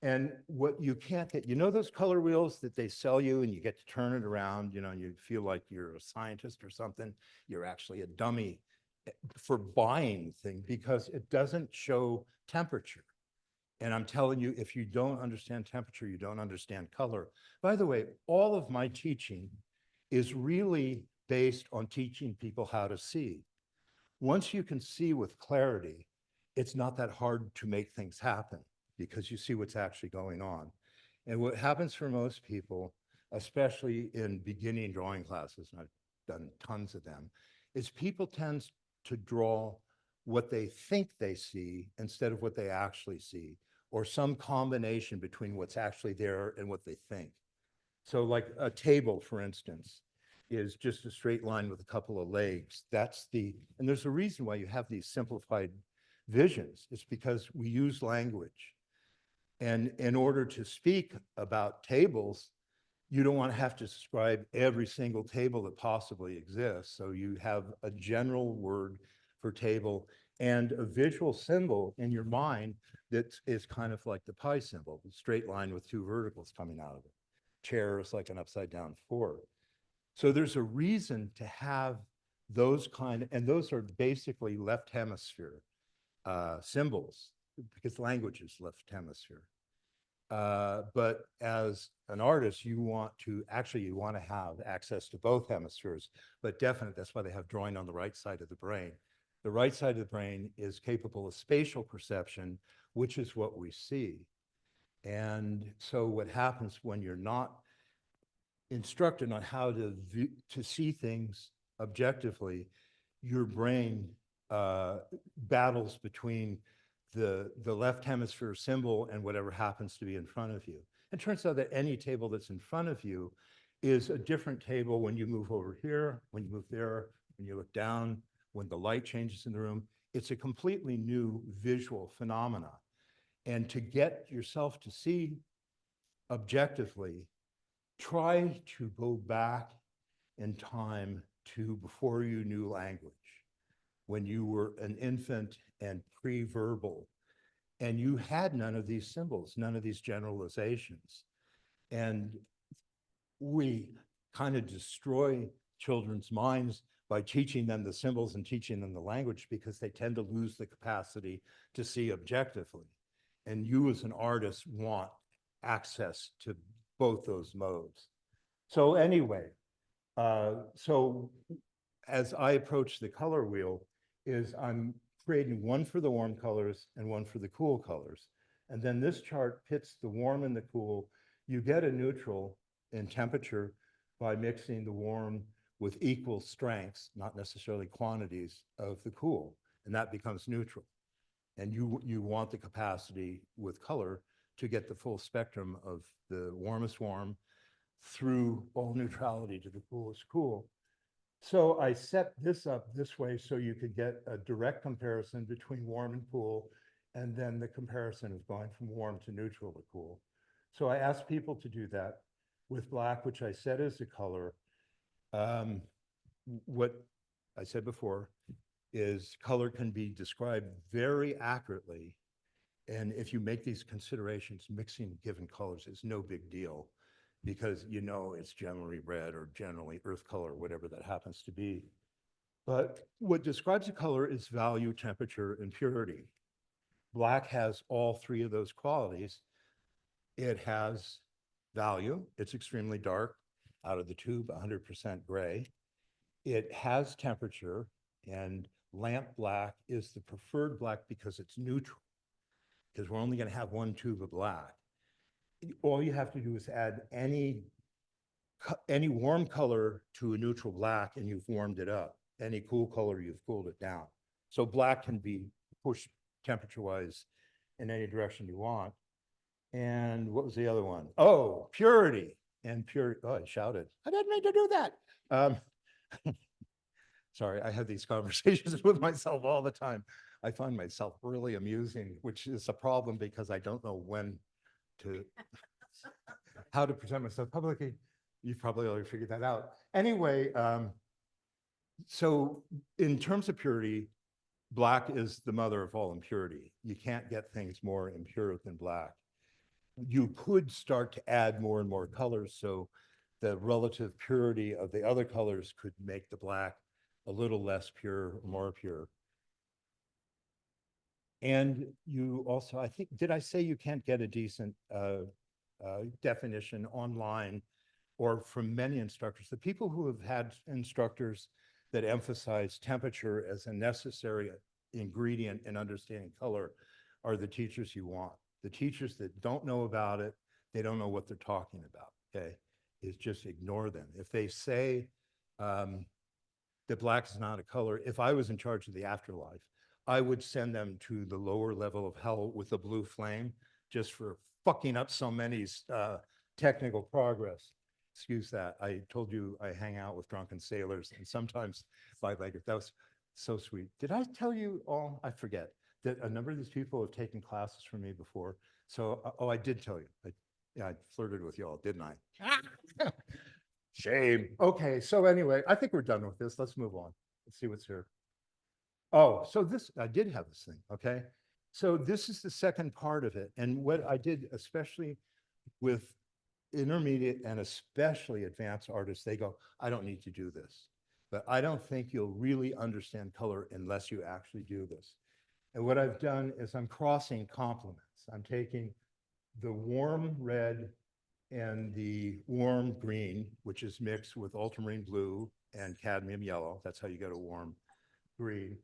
And what you can't get, you know those color wheels that they sell you and you get to turn it around, you know, and you feel like you're a scientist or something? You're actually a dummy for buying thing because it doesn't show temperature. And I'm telling you, if you don't understand temperature, you don't understand color. By the way, all of my teaching is really based on teaching people how to see. Once you can see with clarity, it's not that hard to make things happen because you see what's actually going on. And what happens for most people, especially in beginning drawing classes, and I've done tons of them, is people tend to draw what they think they see instead of what they actually see, or some combination between what's actually there and what they think. So like a table, for instance, is just a straight line with a couple of legs. And there's a reason why you have these simplified visions. It's because we use language. And in order to speak about tables, you don't want to have to describe every single table that possibly exists. So you have a general word for table and a visual symbol in your mind that is kind of like the pi symbol, a straight line with 2 verticals coming out of it. Chair is like an upside down 4. So there's a reason to have those and those are basically left hemisphere symbols because language is left hemisphere. But as an artist, you want to have access to both hemispheres, but definitely that's why they have drawing on the right side of the brain. The right side of the brain is capable of spatial perception, which is what we see. And so what happens when you're not instructed on how to see things objectively, your brain battles between the left hemisphere symbol and whatever happens to be in front of you. It turns out that any table that's in front of you is a different table when you move over here, when you move there, when you look down, when the light changes in the room. It's a completely new visual phenomena. And to get yourself to see objectively, try to go back in time to before you knew language, when you were an infant and pre-verbal, and you had none of these symbols, none of these generalizations. And we kind of destroy children's minds by teaching them the symbols and teaching them the language, because they tend to lose the capacity to see objectively. And you as an artist want access to both those modes. So anyway, so as I approach the color wheel, is I'm creating one for the warm colors and one for the cool colors. And then this chart pits the warm and the cool. You get a neutral in temperature by mixing the warm with equal strengths, not necessarily quantities, of the cool, and that becomes neutral. And you want the capacity with color to get the full spectrum of the warmest warm through all neutrality to the coolest cool. So I set this up this way so you could get a direct comparison between warm and cool, and then the comparison of going from warm to neutral to cool. So I asked people to do that with black, which I set as a color. What I said before is color can be described very accurately. And if you make these considerations, mixing given colors is no big deal, because you know it's generally red or generally earth color, whatever that happens to be. But what describes a color is value, temperature, and purity. Black has all three of those qualities. It has value. It's extremely dark, out of the tube, 100% gray. It has temperature, and lamp black is the preferred black because it's neutral, because we're only going to have one tube of black. All you have to do is add any warm color to a neutral black and you've warmed it up. Any cool color, you've cooled it down. So black can be pushed temperature-wise in any direction you want. And what was the other one? Oh, purity. And purity. Oh, I shouted. I didn't mean to do that. Sorry, I have these conversations with myself all the time. I find myself really amusing, which is a problem because I don't know how to present myself publicly. You've probably already figured that out. Anyway, so in terms of purity, black is the mother of all impurity. You can't get things more impure than black. You could start to add more and more colors, so the relative purity of the other colors could make the black a little less pure or more pure. And you also, I think, did I say you can't get a decent definition online or from many instructors? The people who have had instructors that emphasize temperature as a necessary ingredient in understanding color are the teachers you want. The teachers that don't know about it, they don't know what they're talking about, okay? Is just ignore them. If they say that black is not a color, if I was in charge of the afterlife, I would send them to the lower level of hell with a blue flame just for fucking up so many technical progress. Excuse that. I told you I hang out with drunken sailors and sometimes five-legged. That was so sweet. Did I tell you all? I forget that a number of these people have taken classes from me before. So, oh, I did tell you. I flirted with y'all, didn't I? Shame. Okay, so anyway, I think we're done with this. Let's move on. Let's see what's here. Oh, so this, I did have this thing, okay? So this is the second part of it. And what I did, especially with intermediate and especially advanced artists, they go, I don't need to do this. But I don't think you'll really understand color unless you actually do this. And what I've done is I'm crossing complements. I'm taking the warm red and the warm green, which is mixed with ultramarine blue and cadmium yellow. That's how you get a warm green.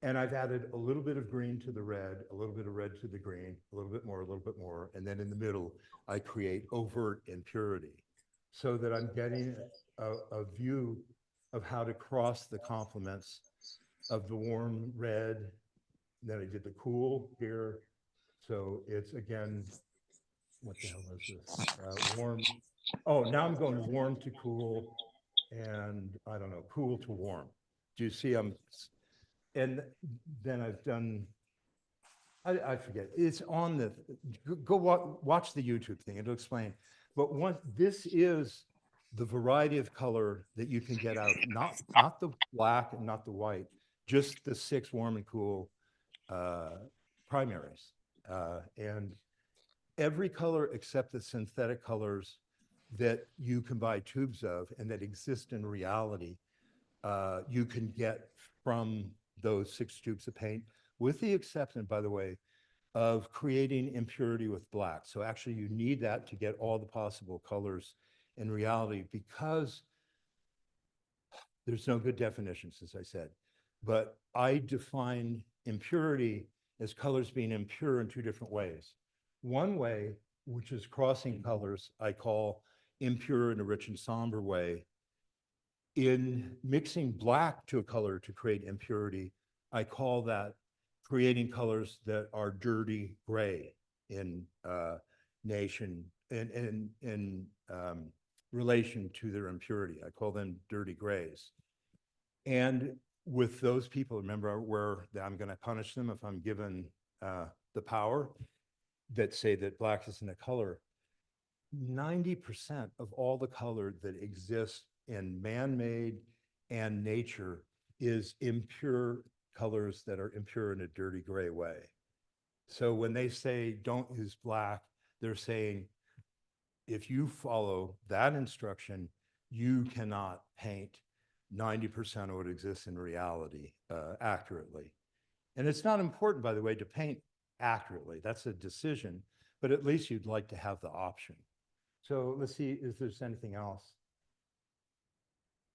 And I've added a little bit of green to the red, a little bit of red to the green, a little bit more. And then in the middle, I create overt impurity so that I'm getting a view of how to cross the complements of the warm red. Then I did the cool here. So it's again, what the hell is this? Warm. Oh, now I'm going warm to cool and I don't know, cool to warm. Do you see and then I forget. It's on the, watch the YouTube thing. It'll explain. But this is the variety of color that you can get out, not the black and not the white, just the 6 warm and cool primaries. And every color except the synthetic colors that you can buy tubes of and that exist in reality, you can get from those 6 tubes of paint, with the exception, by the way, of creating impurity with black. So actually you need that to get all the possible colors in reality, because there's no good definitions, as I said. But I define impurity as colors being impure in 2 different ways. One way, which is crossing colors, I call impure in a rich and somber way. In mixing black to a color to create impurity, I call that creating colors that are dirty gray in relation to their impurity. I call them dirty grays. And with those people, remember where I'm going to punish them if I'm given the power, that say that black isn't a color. 90% of all the color that exists in man-made and nature is impure colors that are impure in a dirty gray way. So when they say don't use black, they're saying if you follow that instruction, you cannot paint 90% of what exists in reality accurately. And it's not important, by the way, to paint accurately. That's a decision, but at least you'd like to have the option. So let's see if there's anything else.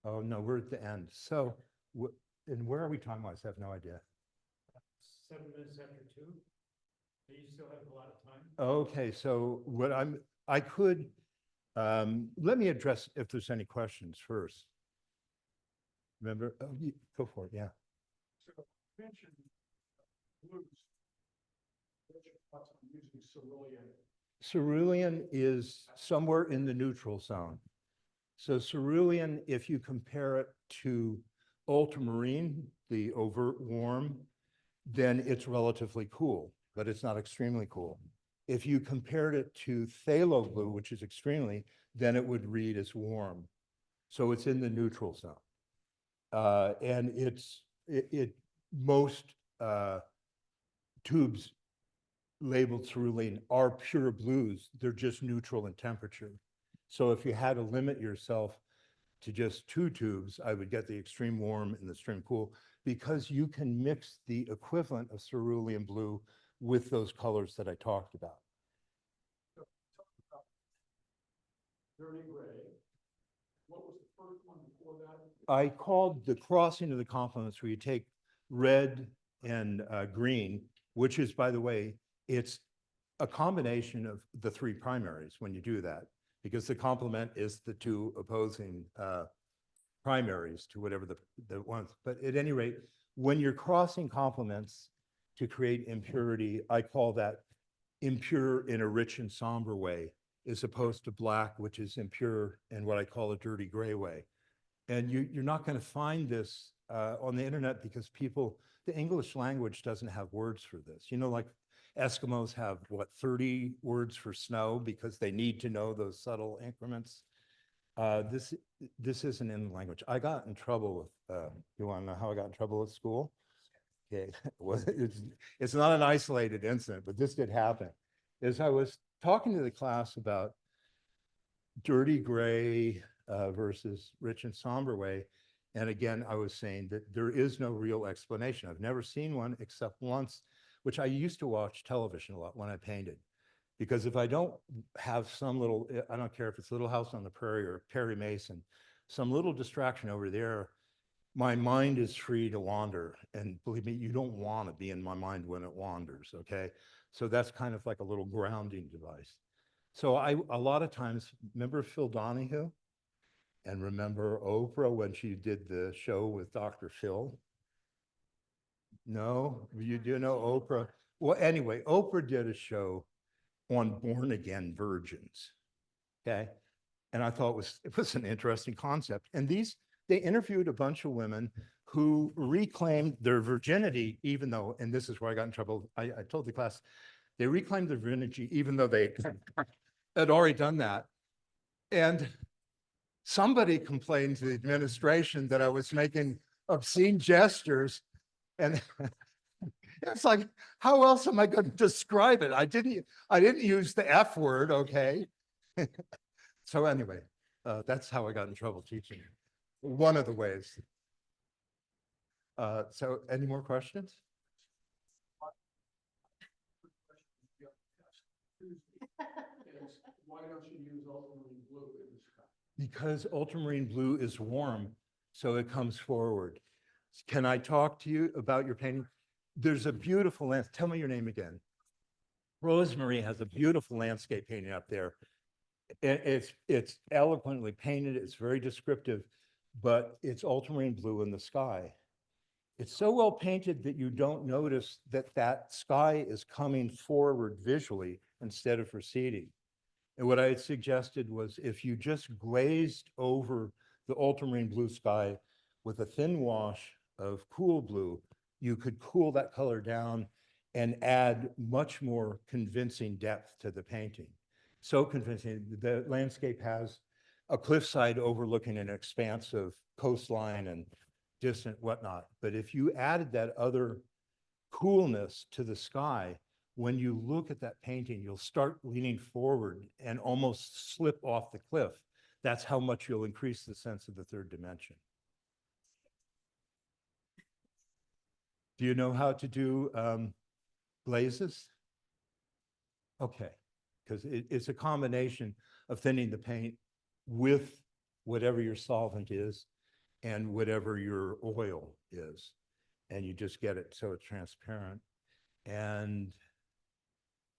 Oh, no, we're at the end. So, and where are we time-wise? I have no idea. 7 minutes after 2. You still have a lot of time. Okay, so let me address if there's any questions first. Remember, go for it, yeah. So you mentioned blues. What's your thoughts on using cerulean? Cerulean is somewhere in the neutral zone. So cerulean, if you compare it to ultramarine, the overt warm, then it's relatively cool, but it's not extremely cool. If you compared it to phthalo blue, which is extremely, then it would read as warm. So it's in the neutral zone. And most tubes labeled cerulean are pure blues. They're just neutral in temperature. So if you had to limit yourself to just 2 tubes, I would get the extreme warm and the extreme cool, because you can mix the equivalent of cerulean blue with those colors that I talked about. Dirty gray. What was the first one before that? I called the crossing of the complements, where you take red and green, which is, by the way, it's a combination of the 3 primaries when you do that, because the complement is the 2 opposing primaries to whatever the ones. But at any rate, when you're crossing complements to create impurity, I call that impure in a rich and somber way, as opposed to black, which is impure in what I call a dirty gray way. And you're not going to find this on the internet, because the English language doesn't have words for this. You know, like Eskimos have, 30 words for snow, because they need to know those subtle increments. This isn't in the language. I got in trouble with, you want to know how I got in trouble at school? Okay, it's not an isolated incident, but this did happen. As I was talking to the class about dirty gray versus rich and somber way, and again, I was saying that there is no real explanation. I've never seen one except once, which I used to watch television a lot when I painted. Because if I don't have some little, I don't care if it's Little House on the Prairie or Perry Mason, some little distraction over there, my mind is free to wander. And believe me, you don't want to be in my mind when it wanders, okay? So that's kind of like a little grounding device. So a lot of times, remember Phil Donahue? And remember Oprah when she did the show with Dr. Phil? No, you do know Oprah? Well, anyway, Oprah did a show on born-again virgins, okay? And I thought it was an interesting concept. And they interviewed a bunch of women who reclaimed their virginity, even though, and this is where I got in trouble. I told the class, they reclaimed their virginity, even though they had already done that. And somebody complained to the administration that I was making obscene gestures. And it's like, how else am I going to describe it? I didn't use the F word, okay? So anyway, that's how I got in trouble teaching. One of the ways. So any more questions? Is why don't you use ultramarine blue in the sky? Because ultramarine blue is warm, so it comes forward. Can I talk to you about your painting? There's a beautiful tell me your name again. Rosemary has a beautiful landscape painting up there. It's eloquently painted, it's very descriptive, but it's ultramarine blue in the sky. It's so well painted that you don't notice that that sky is coming forward visually instead of receding. And what I had suggested was if you just glazed over the ultramarine blue sky with a thin wash of cool blue, you could cool that color down and add much more convincing depth to the painting. So convincing, the landscape has a cliffside overlooking an expanse of coastline and distant whatnot. But if you added that other coolness to the sky, when you look at that painting, you'll start leaning forward and almost slip off the cliff. That's how much you'll increase the sense of the third dimension. Do you know how to do glazes? Okay, because it's a combination of thinning the paint with whatever your solvent is and whatever your oil is. And you just get it so it's transparent. And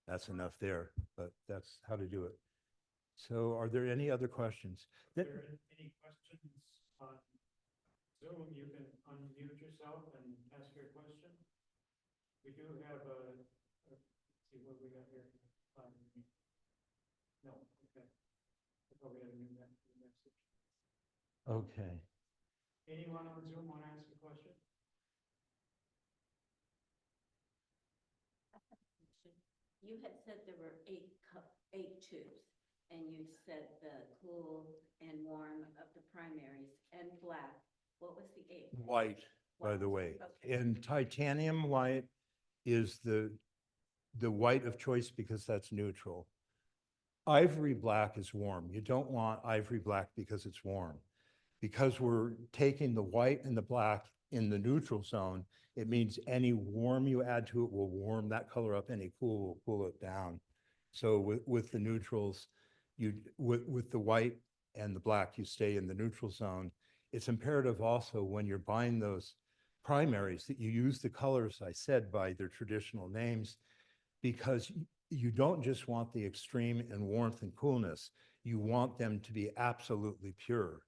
that's enough there, but that's how to do it. So are there any other questions? If there are any questions on Zoom, you can unmute yourself and ask your question. We do have let's see what we got here. No, okay. I thought we had a new message. Okay. Anyone on Zoom want to ask a question? You had said there were eight tubes, and you said the cool and warm of the primaries and black. What was the eighth? White, by the way. Okay. And titanium white is the white of choice because that's neutral. Ivory black is warm. You don't want ivory black because it's warm. Because we're taking the white and the black in the neutral zone, it means any warm you add to it will warm that color up, any cool will cool it down. So with the neutrals, with the white and the black, you stay in the neutral zone. It's imperative also when you're buying those primaries that you use the colors I said by their traditional names, because you don't just want the extreme in warmth and coolness, you want them to be absolutely pure.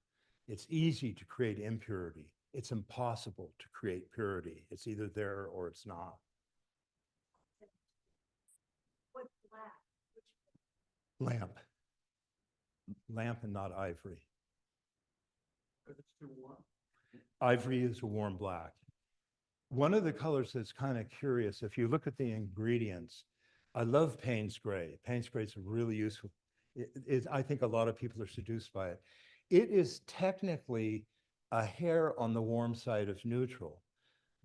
It's easy to create impurity. It's impossible to create purity. It's either there or it's not. What black? Lamp. Lamp and not ivory. But it's too warm. Ivory is a warm black. One of the colors that's kind of curious, if you look at the ingredients, I love Payne's Gray. Payne's Gray is really useful. I think a lot of people are seduced by it. It is technically a hair on the warm side of neutral,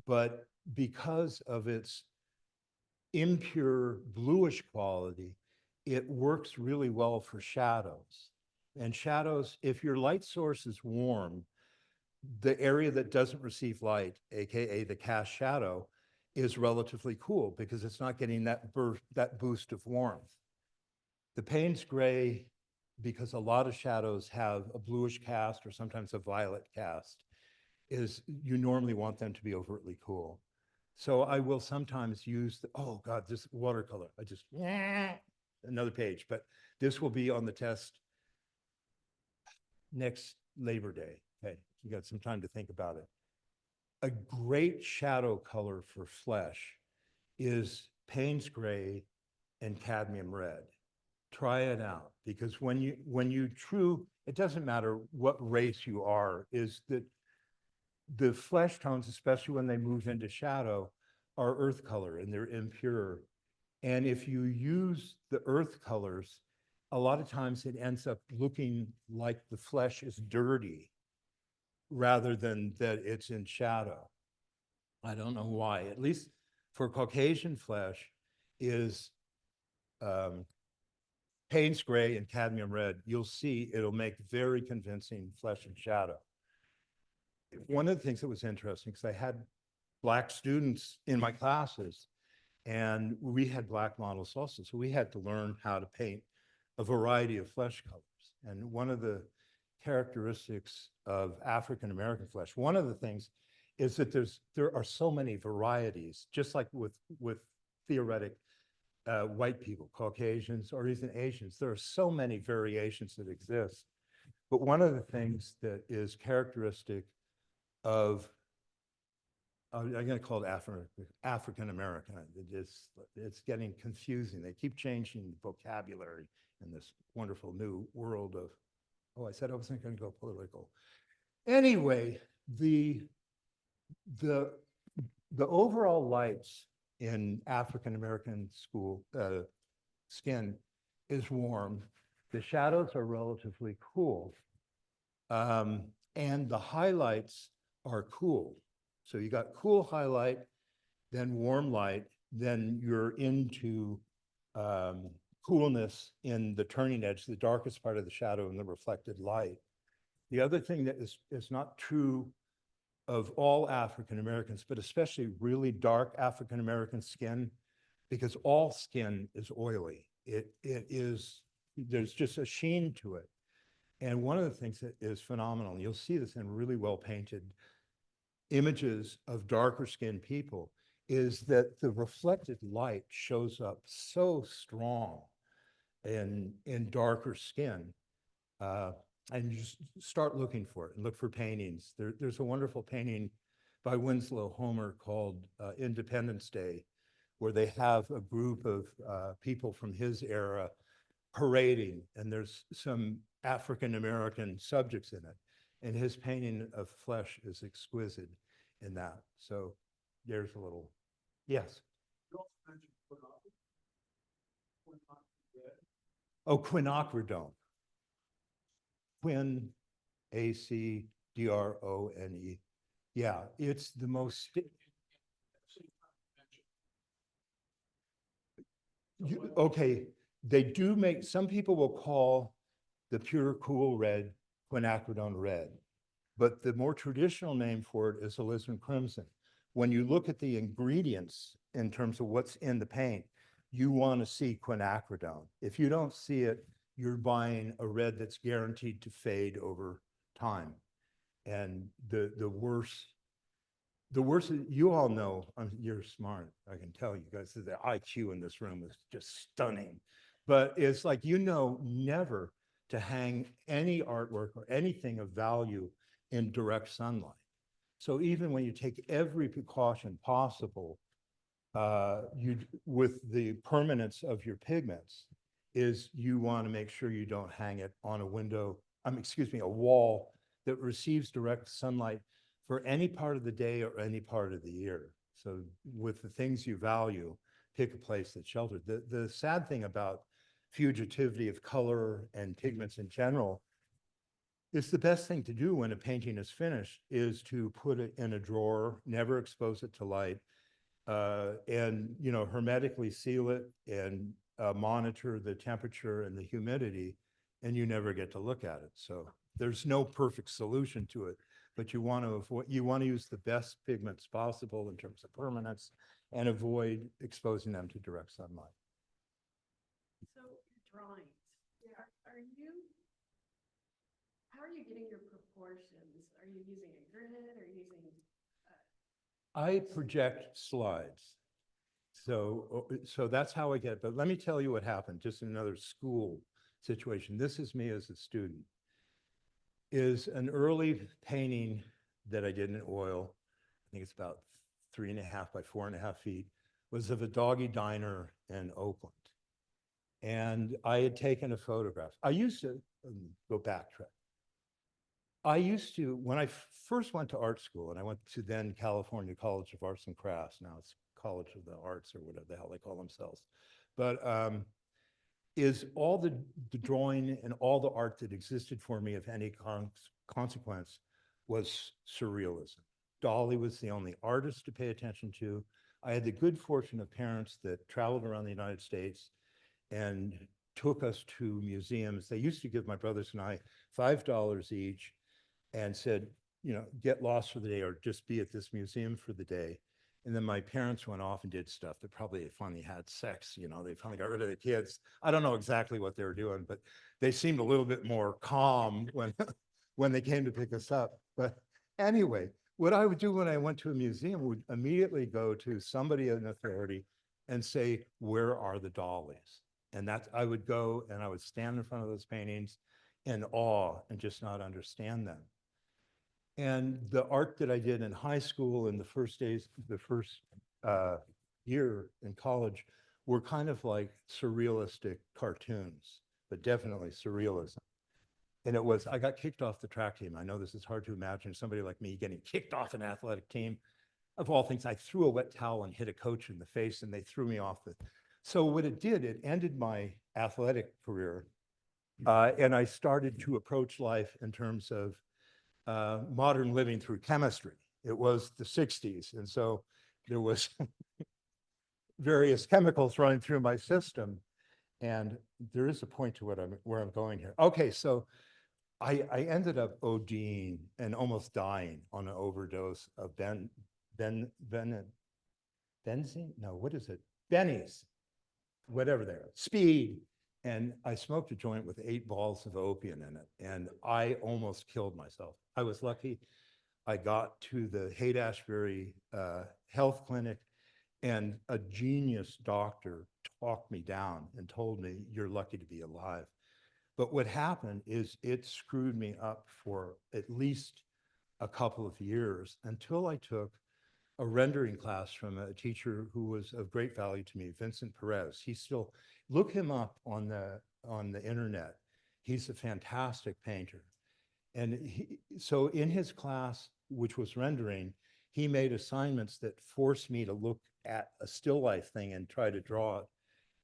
but because of its impure bluish quality, it works really well for shadows. And shadows, if your light source is warm, the area that doesn't receive light, AKA the cast shadow, is relatively cool because it's not getting that boost of warmth. The Payne's Gray, because a lot of shadows have a bluish cast or sometimes a violet cast, is you normally want them to be overtly cool. So I will sometimes use oh God, this watercolor. I just, another page, but this will be on the test next Labor Day. Okay, you got some time to think about it. A great shadow color for flesh is Payne's Gray and cadmium red. Try it out, because when you it doesn't matter what race you are, is that the flesh tones, especially when they move into shadow, are earth color and they're impure. And if you use the earth colors, a lot of times it ends up looking like the flesh is dirty rather than that it's in shadow. I don't know why, at least for Caucasian flesh is Payne's gray and cadmium red. You'll see it'll make very convincing flesh and shadow. One of the things that was interesting, because I had Black students in my classes, and we had Black models also. So we had to learn how to paint a variety of flesh colors. And one of the characteristics of African-American flesh, one of the things is that there are so many varieties, just like with theoretic white people, Caucasians, or even Asians. There are so many variations that exist. But one of the things that is characteristic of, I'm going to call it African American. It's getting confusing. They keep changing the vocabulary in this wonderful new world of, oh, I said I wasn't going to go political. Anyway, the overall lights in African American skin is warm. The shadows are relatively cool. And the highlights are cool. So you got cool highlight, then warm light, then you're into coolness in the turning edge, the darkest part of the shadow and the reflected light. The other thing that is not true of all African Americans, but especially really dark African American skin, because all skin is oily. There's just a sheen to it. And one of the things that is phenomenal, and you'll see this in really well painted images of darker skinned people, is that the reflected light shows up so strong in darker skin. And you just start looking for it and look for paintings. There's a wonderful painting by Winslow Homer called Independence Day, where they have a group of people from his era parading, and there's some African-American subjects in it. And his painting of flesh is exquisite in that. So there's a little, yes. You also mentioned quinacridone. Oh, quinacridone. Quin, A-C-D-R-O-N-E. Yeah, it's the most. Okay, they do make, some people will call the pure cool red quinacridone red, but the more traditional name for it is alizarin crimson. When you look at the ingredients in terms of what's in the paint, you want to see quinacridone. If you don't see it, you're buying a red that's guaranteed to fade over time. And the worse, you all know, you're smart, I can tell you guys, the IQ in this room is just stunning. But it's like, never to hang any artwork or anything of value in direct sunlight. So even when you take every precaution possible, with the permanence of your pigments, is you want to make sure you don't hang it on a window, a wall that receives direct sunlight for any part of the day or any part of the year. So with the things you value, pick a place that's sheltered. The sad thing about fugitivity of color and pigments in general, it's the best thing to do when a painting is finished is to put it in a drawer, never expose it to light, and hermetically seal it and monitor the temperature and the humidity, and you never get to look at it. So there's no perfect solution to it, but you want to use the best pigments possible in terms of permanence and avoid exposing them to direct sunlight. So your drawings, how are you getting your proportions? Are you using a grid? Are you using? I project slides. So that's how I get it. But let me tell you what happened, just in another school situation. This is me as a student. Is an early painting that I did in oil, I think it's about 3.5 by 4.5 feet, was of a doggy diner in Oakland. And I had taken a photograph. I used to go backtrack. I used to, when I first went to art school, and I went to then California College of Arts and Crafts, now it's College of the Arts or whatever the hell they call themselves. But is all the drawing and all the art that existed for me of any consequence was surrealism. Dolly was the only artist to pay attention to. I had the good fortune of parents that traveled around the United States and took us to museums. They used to give my brothers and I $5 each and said, you know, get lost for the day or just be at this museum for the day. And then my parents went off and did stuff that probably finally had sex, you know, they finally got rid of the kids. I don't know exactly what they were doing, but they seemed a little bit more calm when, when they came to pick us up. But anyway, what I would do when I went to a museum would immediately go to somebody in authority and say, where are the dollies? And that's, I would go and I would stand in front of those paintings in awe and just not understand them. And the art that I did in high school and the first year in college were kind of like surrealistic cartoons, but definitely surrealism. And it was, I got kicked off the track team. I know this is hard to imagine somebody like me getting kicked off an athletic team. Of all things, I threw a wet towel and hit a coach in the face and they threw me off the, so what it did, it ended my athletic career. And I started to approach life in terms of modern living through chemistry. It was the 60s. And so there was various chemicals running through my system. And there is a point to where I'm going here. Okay, so I ended up ODing and almost dying on an overdose of benzene? No, what is it? Bennies, whatever they are, speed. And I smoked a joint with 8 balls of opium in it. And I almost killed myself. I was lucky. I got to the Haight-Ashbury health clinic and a genius doctor talked me down and told me, you're lucky to be alive. But what happened is it screwed me up for at least a couple of years until I took a rendering class from a teacher who was of great value to me, Vincent Perez. He still, look him up on the internet. He's a fantastic painter. And so in his class, which was rendering, he made assignments that forced me to look at a still life thing and try to draw it.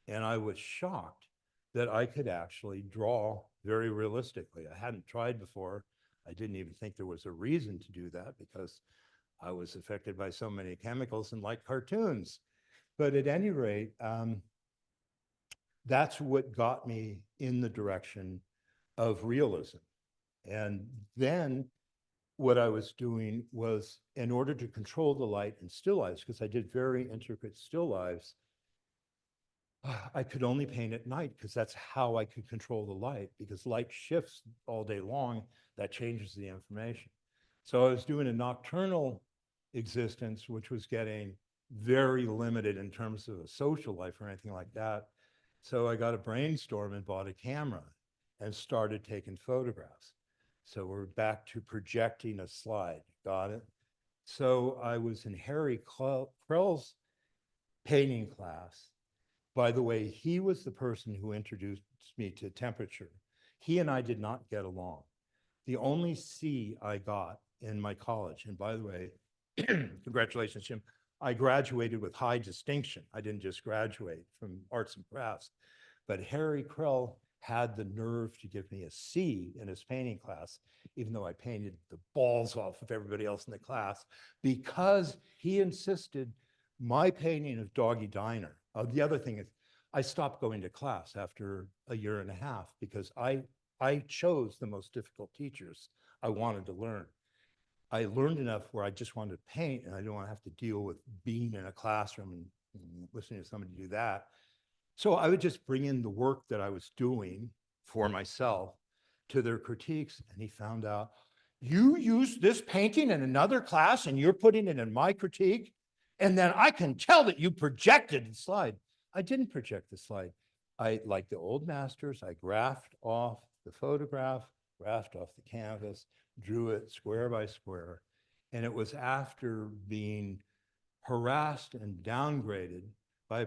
And I was shocked that I could actually draw very realistically. I hadn't tried before. I didn't even think there was a reason to do that because I was affected by so many chemicals and like cartoons. But at any rate, that's what got me in the direction of realism. And then what I was doing was, in order to control the light in still lives, because I did very intricate still lives, I could only paint at night because that's how I could control the light, because light shifts all day long, that changes the information. So I was doing a nocturnal existence, which was getting very limited in terms of a social life or anything like that. So I got a brainstorm and bought a camera and started taking photographs. So we're back to projecting a slide, got it? So I was in Harry Krell's painting class. By the way, he was the person who introduced me to temperature. He and I did not get along. The only C I got in my college, and by the way, congratulations, Jim, I graduated with high distinction. I didn't just graduate from arts and crafts, but Harry Krell had the nerve to give me a C in his painting class, even though I painted the balls off of everybody else in the class, because he insisted my painting of Doggy Diner. The other thing is, I stopped going to class after a year and a half because I chose the most difficult teachers I wanted to learn. I learned enough where I just wanted to paint and I didn't want to have to deal with being in a classroom and listening to somebody do that. So I would just bring in the work that I was doing for myself to their critiques. And he found out, you used this painting in another class and you're putting it in my critique. And then I can tell that you projected the slide. I didn't project the slide. I, like the old masters, I graphed off the photograph, graphed off the canvas, drew it square by square. And it was after being harassed and downgraded by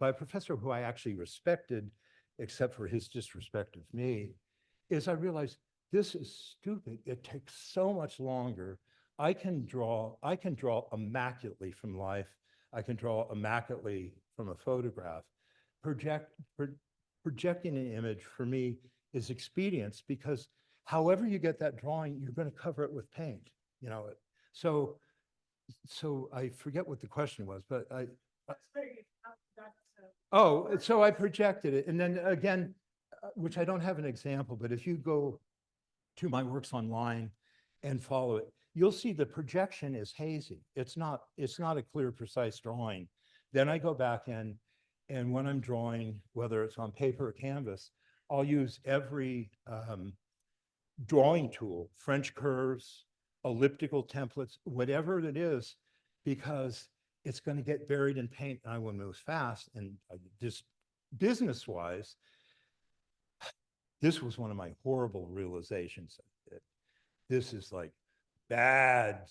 a professor who I actually respected, except for his disrespect of me, is I realized this is stupid. It takes so much longer. I can draw immaculately from life. I can draw immaculately from a photograph. Projecting an image for me is expedience, because however you get that drawing, you're going to cover it with paint, you know. So I forget what the question was, but so I projected it. And then again, which I don't have an example, but if you go to my works online and follow it, you'll see the projection is hazy. It's not a clear, precise drawing. Then I go back in, and when I'm drawing, whether it's on paper or canvas, I'll use every drawing tool, French curves, elliptical templates, whatever it is, because it's going to get buried in paint and I will move fast. And just business-wise, this was one of my horrible realizations. This is like bad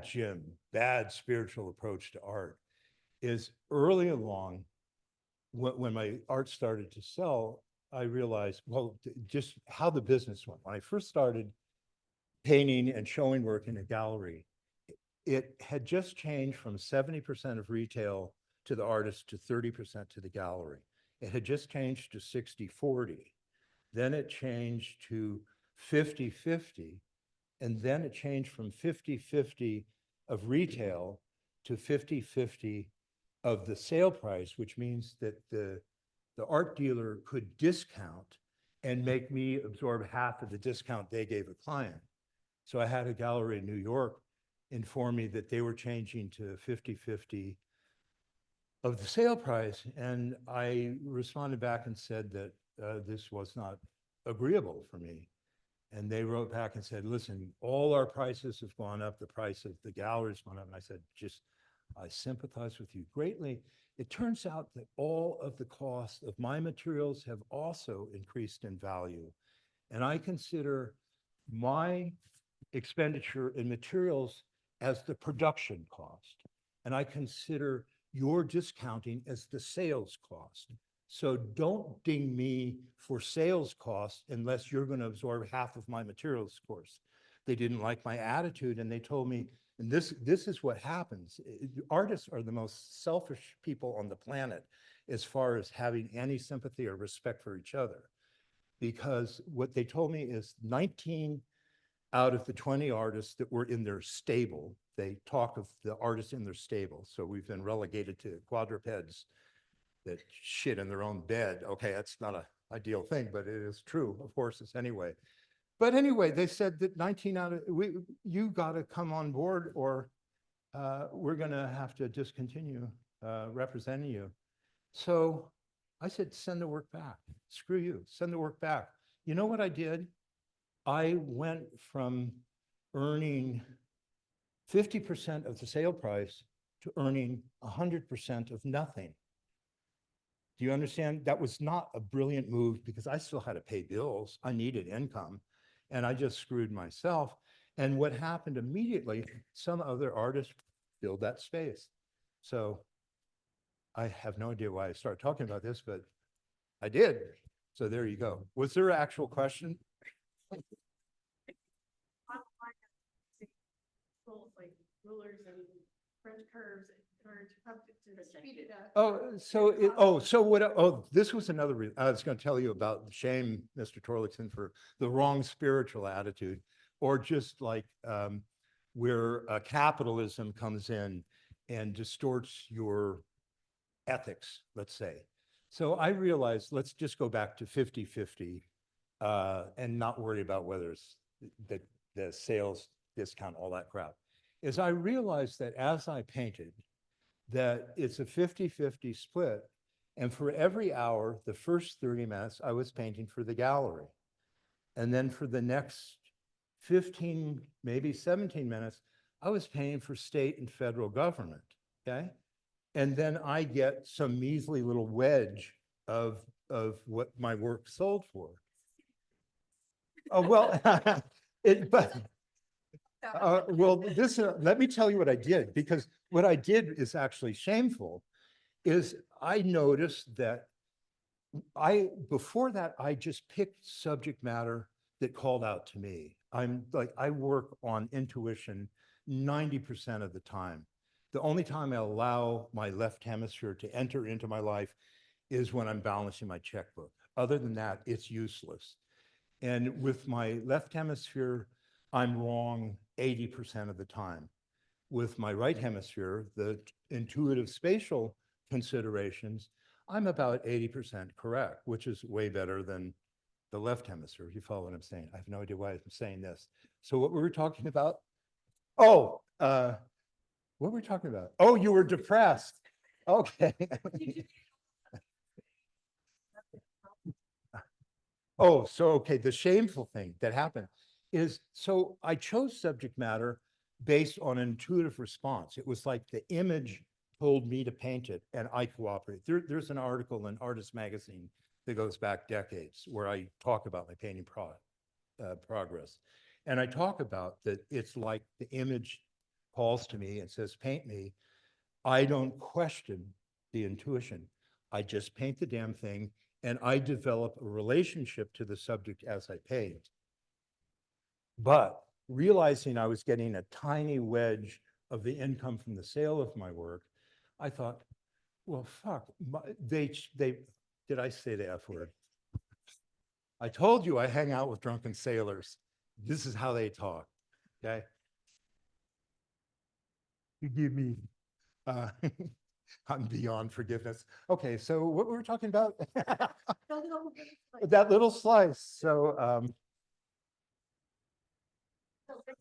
Jim, bad spiritual approach to art. Is early along, when my art started to sell, I realized, well, just how the business went. When I first started painting and showing work in a gallery, it had just changed from 70% of retail to the artist to 30% to the gallery. It had just changed to 60-40. Then it changed to 50-50. And then it changed from 50-50 of retail to 50-50 of the sale price, which means that the art dealer could discount and make me absorb half of the discount they gave a client. So I had a gallery in New York inform me that they were changing to 50-50 of the sale price. And I responded back and said that this was not agreeable for me. And they wrote back and said, listen, all our prices have gone up. The price of the galleries went up. And I said, I sympathize with you greatly. It turns out that all of the costs of my materials have also increased in value. And I consider my expenditure in materials as the production cost. And I consider your discounting as the sales cost. So don't ding me for sales costs unless you're going to absorb half of my materials cost. They didn't like my attitude, and they told me, and this is what happens. Artists are the most selfish people on the planet as far as having any sympathy or respect for each other. Because what they told me is 19 out of the 20 artists that were in their stable, they talk of the artists in their stable. So we've been relegated to quadrupeds that shit in their own bed. Okay, that's not an ideal thing, but it is true of horses anyway. But anyway, they said that 19 out of, you got to come on board, or we're going to have to discontinue representing you. So I said, send the work back. Screw you, send the work back. You know what I did? I went from earning 50% of the sale price to earning 100% of nothing. Do you understand? That was not a brilliant move, because I still had to pay bills. I needed income, and I just screwed myself. And what happened immediately, some other artists filled that space. So I have no idea why I started talking about this, but I did. So there you go. Was there an actual question? Like rulers and French curves in order to speed it up. This was another reason. I was going to tell you about shame, Mr. Torlakson, for the wrong spiritual attitude, or just like where capitalism comes in and distorts your ethics, let's say. So I realized, let's just go back to 50-50 and not worry about whether it's the sales discount, all that crap. Is I realized that as I painted, that it's a 50-50 split. And for every hour, the first 30 minutes, I was painting for the gallery. And then for the next 15, maybe 17 minutes, I was painting for state and federal government, okay? And then I get some measly little wedge of what my work sold for. Oh, well, let me tell you what I did, because what I did is actually shameful. Is I noticed that before that, I just picked subject matter that called out to me. I work on intuition 90% of the time. The only time I allow my left hemisphere to enter into my life is when I'm balancing my checkbook. Other than that, it's useless. And with my left hemisphere, I'm wrong 80% of the time. With my right hemisphere, the intuitive spatial considerations, I'm about 80% correct, which is way better than the left hemisphere, if you follow what I'm saying. I have no idea why I'm saying this. So what were we talking about? Oh, what were we talking about? Oh, you were depressed. Okay. Oh, so, okay, the shameful thing that happened is, so I chose subject matter based on an intuitive response. It was like the image told me to paint it and I cooperate. There's an article in Artist Magazine that goes back decades where I talk about my painting progress. And I talk about that it's like the image calls to me and says, paint me. I don't question the intuition. I just paint the damn thing and I develop a relationship to the subject as I paint. But realizing I was getting a tiny wedge of the income from the sale of my work, I thought, well, fuck, did I say the F word? I told you I hang out with drunken sailors. This is how they talk, okay? Forgive me. I'm beyond forgiveness. Okay, so what were we talking about? That little slice. So,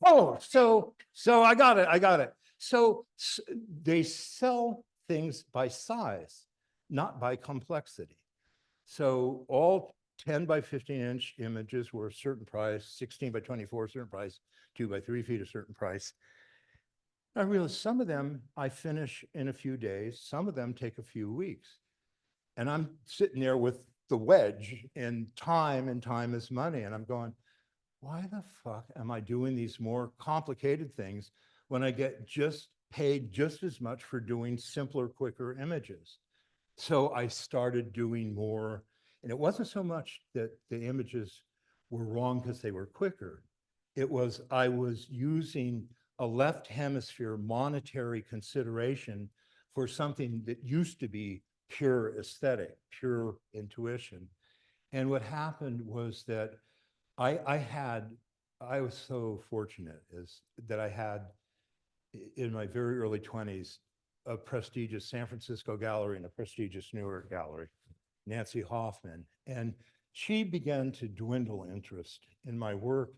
oh, so I got it. So they sell things by size, not by complexity. So all 10 by 15-inch images were a certain price, 16 by 24, a certain price, 2 by 3 feet, a certain price. I realized some of them I finish in a few days, some of them take a few weeks. And I'm sitting there with the wedge and time is money. And I'm going, why the fuck am I doing these more complicated things when I get just paid just as much for doing simpler, quicker images? So I started doing more, and it wasn't so much that the images were wrong because they were quicker. It was, I was using a left hemisphere monetary consideration for something that used to be pure aesthetic, pure intuition. And what happened was that I was so fortunate is that I had in my very early 20s, a prestigious San Francisco gallery and a prestigious New York gallery, Nancy Hoffman. And she began to dwindle interest in my work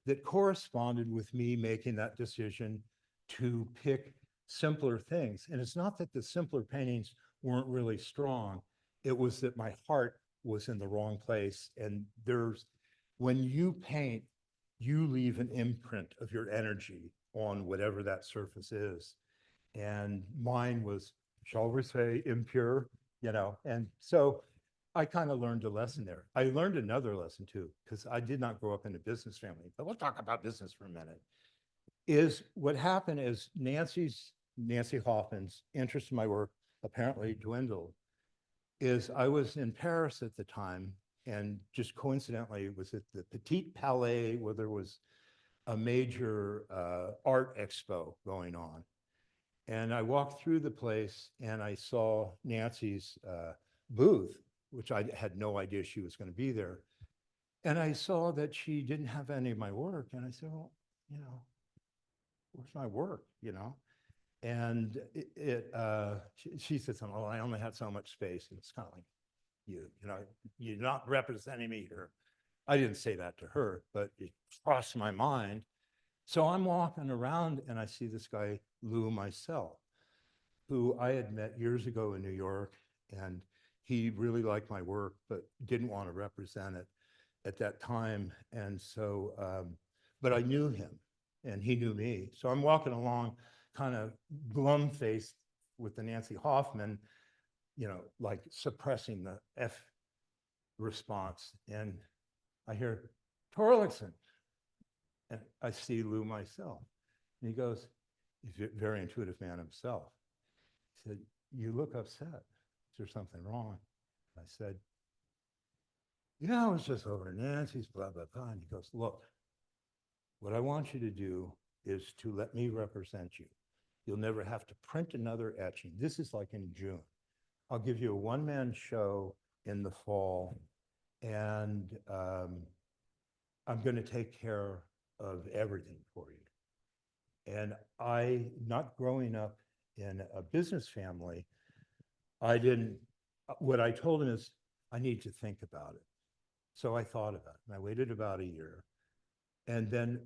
that corresponded with me making that decision to pick simpler things. And it's not that the simpler paintings weren't really strong. It was that my heart was in the wrong place. And when you paint, you leave an imprint of your energy on whatever that surface is. And mine was, shall we say, impure, and so I kind of learned a lesson there. I learned another lesson too, because I did not grow up in a business family, but we'll talk about business for a minute. Is what happened is Nancy Hoffman's interest in my work apparently dwindled. Is I was in Paris at the time, and just coincidentally was at the Petit Palais where there was a major art expo going on. And I walked through the place and I saw Nancy's booth, which I had no idea she was going to be there. And I saw that she didn't have any of my work. And I said, well, where's my work, And she said something, oh, I only had so much space. And it's kind of like, you're not representing me here. I didn't say that to her, but it crossed my mind. So I'm walking around and I see this guy, Lou Myself, who I had met years ago in New York, and he really liked my work, but didn't want to represent it at that time. And so, but I knew him and he knew me. So I'm walking along kind of glum-faced with the Nancy Hoffman, like suppressing the F response. And I hear, Torlakson. And I see Lou Myself. And he goes, he's a very intuitive man himself. He said, you look upset. Is there something wrong? I said, I was just over at Nancy's, blah, blah, blah. And he goes, look, what I want you to do is to let me represent you. You'll never have to print another etching. This is like in June. I'll give you a one-man show in the fall, and I'm going to take care of everything for you. And I, not growing up in a business family, I didn't, what I told him is, I need to think about it. So I thought about it, and I waited about a year. And then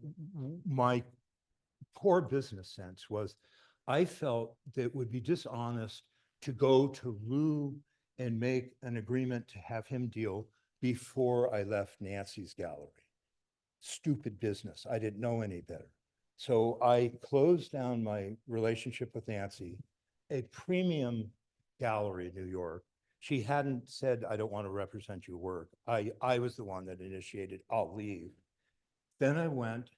my core business sense was, I felt that it would be dishonest to go to Lou and make an agreement to have him deal before I left Nancy's gallery. Stupid business. I didn't know any better. So I closed down my relationship with Nancy, a premium gallery in New York. She hadn't said, I don't want to represent your work. I was the one that initiated, I'll leave. Then I went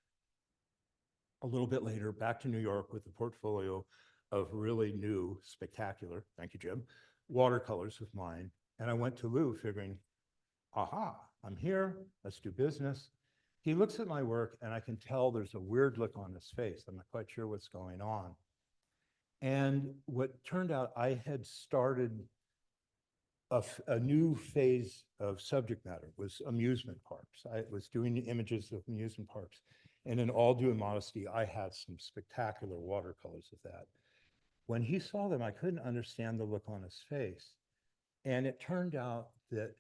a little bit later back to New York with a portfolio of really new, spectacular, thank you, Jim, watercolors of mine. And I went to Lou figuring, aha, I'm here, let's do business. He looks at my work and I can tell there's a weird look on his face. I'm not quite sure what's going on. And what turned out, I had started a new phase of subject matter, was amusement parks. I was doing images of amusement parks. And in all due modesty, I had some spectacular watercolors of that. When he saw them, I couldn't understand the look on his face. And it turned out that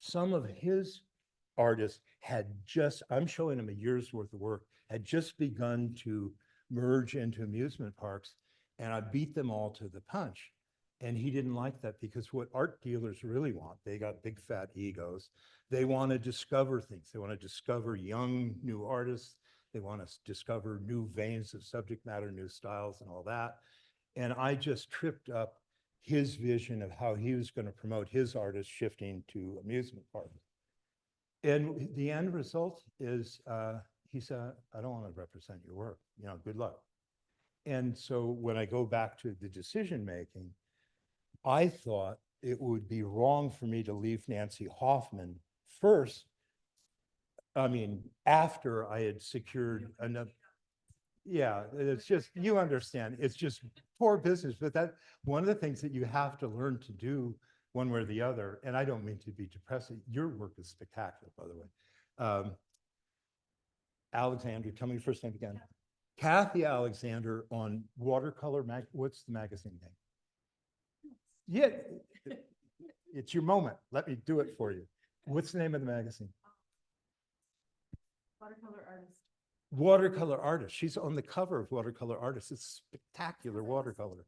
some of his artists had just, I'm showing him a year's worth of work, had just begun to merge into amusement parks, and I beat them all to the punch. And he didn't like that, because what art dealers really want, they got big fat egos. They want to discover things. They want to discover young, new artists. They want to discover new veins of subject matter, new styles and all that. And I just tripped up his vision of how he was going to promote his artists shifting to amusement parks. And the end result is, he said, I don't want to represent your work, good luck. And so when I go back to the decision-making, I thought it would be wrong for me to leave Nancy Hoffman first. I mean, after I had secured enough. Yeah, it's just, you understand, it's just poor business. But that, one of the things that you have to learn to do one way or the other, and I don't mean to be depressing, your work is spectacular, by the way. Alexander, tell me your first name again. Kathy Alexander on Watercolor, what's the magazine name? Yeah, it's your moment. Let me do it for you. What's the name of the magazine? Watercolor artist. Watercolor Artist. She's on the cover of Watercolor Artist. It's spectacular watercolor.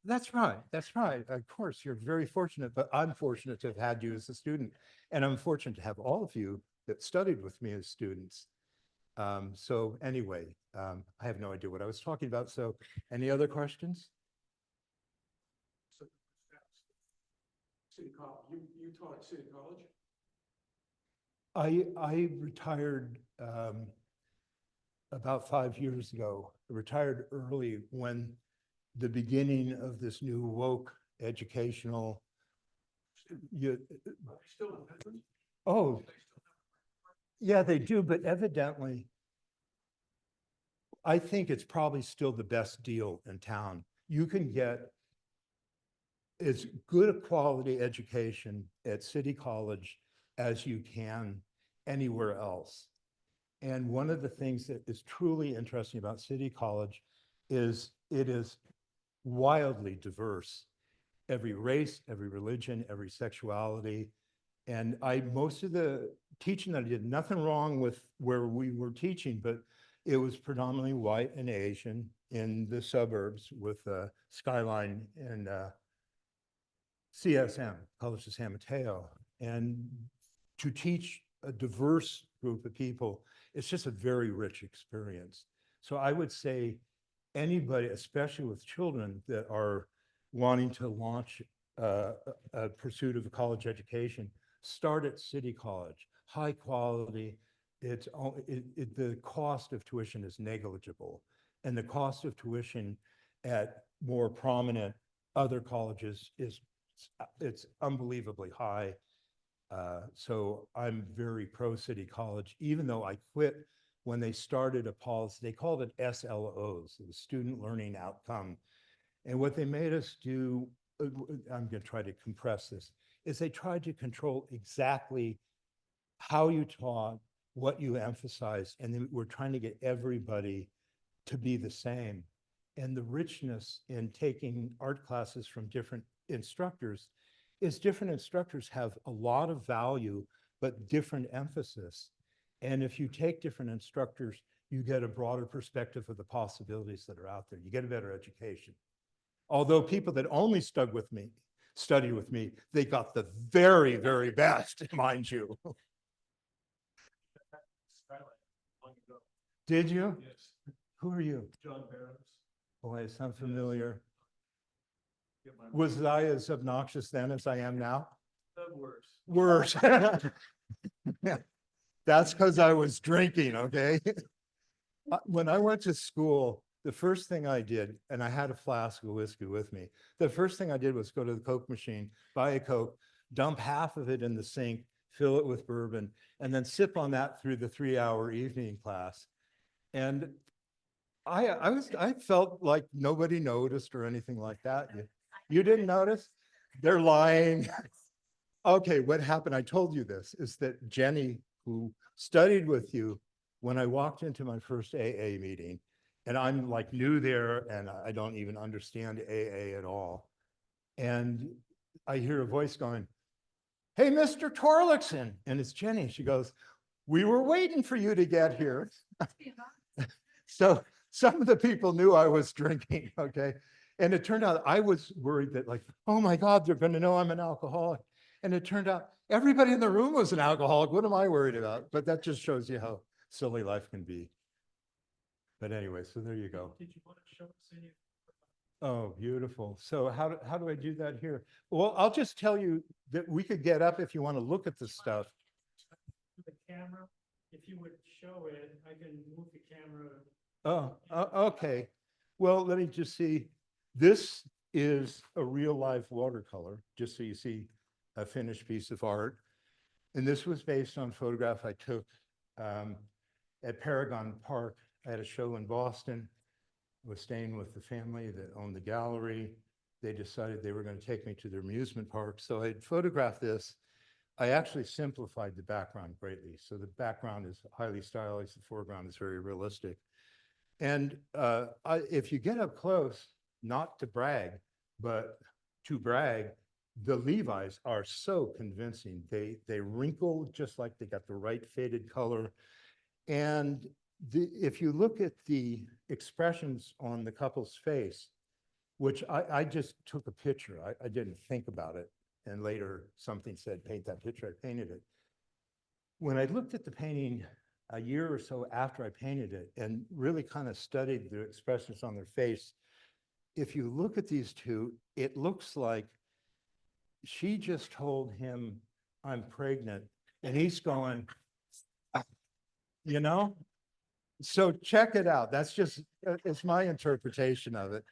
That's right. That's right. Of course, you're very fortunate, but I'm fortunate to have had you as a student. And I'm fortunate to have all of you that studied with me as students. So anyway, I have no idea what I was talking about. So any other questions? City College, you taught at City College? I retired about 5 years ago. I retired early when the beginning of this new woke educational. Still in Pittsburgh? Oh, yeah, they do, but evidently, I think it's probably still the best deal in town. You can get as good a quality education at City College as you can anywhere else. And one of the things that is truly interesting about City College is it is wildly diverse. Every race, every religion, every sexuality. And most of the teaching that I did, nothing wrong with where we were teaching, but it was predominantly white and Asian in the suburbs with Skyline and CSM, College of San Mateo. And to teach a diverse group of people, it's just a very rich experience. So I would say anybody, especially with children that are wanting to launch a pursuit of a college education, start at City College, high quality. The cost of tuition is negligible, and the cost of tuition at more prominent other colleges it's unbelievably high. So I'm very pro City College, even though I quit when they started a policy. They called it SLOs, the Student Learning Outcome. And what they made us do, I'm going to try to compress this, is they tried to control exactly how you taught, what you emphasized, and then we're trying to get everybody to be the same. And the richness in taking art classes from different instructors is different instructors have a lot of value, but different emphasis. And if you take different instructors, you get a broader perspective of the possibilities that are out there. You get a better education. Although people that only studied with me, they got the very, very best, mind you. Did you? Yes, Who are you? John Barrows. Boy, it sounds familiar. Get my Was I as obnoxious then as I am now? worse. Worse. That's because I was drinking, okay? When I went to school, the first thing I did, and I had a flask of whiskey with me, the first thing I did was go to the Coke machine, buy a Coke, dump half of it in the sink, fill it with bourbon, and then sip on that through the 3-hour evening class. And I felt like nobody noticed or anything like that. You didn't notice? They're lying. Okay, what happened, I told you this, is that Jenny, who studied with you, when I walked into my first AA meeting, and I'm like new there and I don't even understand AA at all. And I hear a voice going, "Hey, Mr. Torlakson." And it's Jenny. She goes, "We were waiting for you to get here." So some of the people knew I was drinking, okay? And it turned out I was worried that like, oh my God, they're gonna know I'm an alcoholic. And it turned out everybody in the room was an alcoholic. What am I worried about? But that just shows you how silly life can be. But anyway, so there you go. Did you want to show us any? Oh, beautiful. So how do I do that here? Well, I'll just tell you that we could get up if you want to look at the stuff. The camera, if you would show it, I can move the camera. Oh, okay. Well, let me just see. This is a real life watercolor, just so you see a finished piece of art. And this was based on a photograph I took at Paragon Park. I had a show in Boston. I was staying with the family that owned the gallery. They decided they were going to take me to their amusement park. So I photographed this. I actually simplified the background greatly. So the background is highly stylized. The foreground is very realistic. And if you get up close, not to brag, but to brag, the Levi's are so convincing. They wrinkle just like they got the right faded color. And if you look at the expressions on the couple's face, which I just took a picture, I didn't think about it. And later something said, paint that picture, I painted it. When I looked at the painting a year or so after I painted it and really kind of studied the expressions on their face, if you look at these two, it looks like she just told him, "I'm pregnant," and he's going, you know? So check it out. That's just, it's my interpretation of it.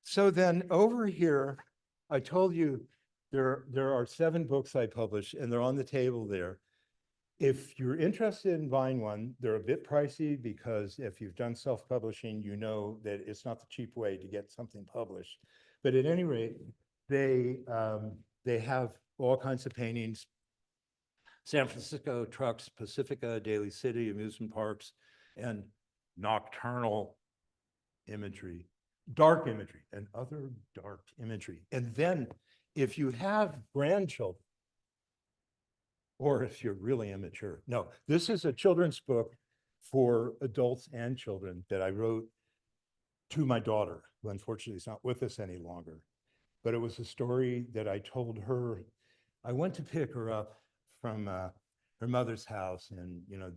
So then over here, I told you there are 7 books I published and they're on the table there. If you're interested in buying one, they're a bit pricey because if you've done self-publishing, you know that it's not the cheap way to get something published. But at any rate, they have all kinds of paintings. San Francisco trucks, Pacifica, Daly City, amusement parks, and nocturnal imagery, dark imagery, and other dark imagery. And then if you have grandchildren, or if you're really immature. No, this is a children's book for adults and children that I wrote to my daughter, who unfortunately is not with us any longer. But it was a story that I told her. I went to pick her up from her mother's house and, you know,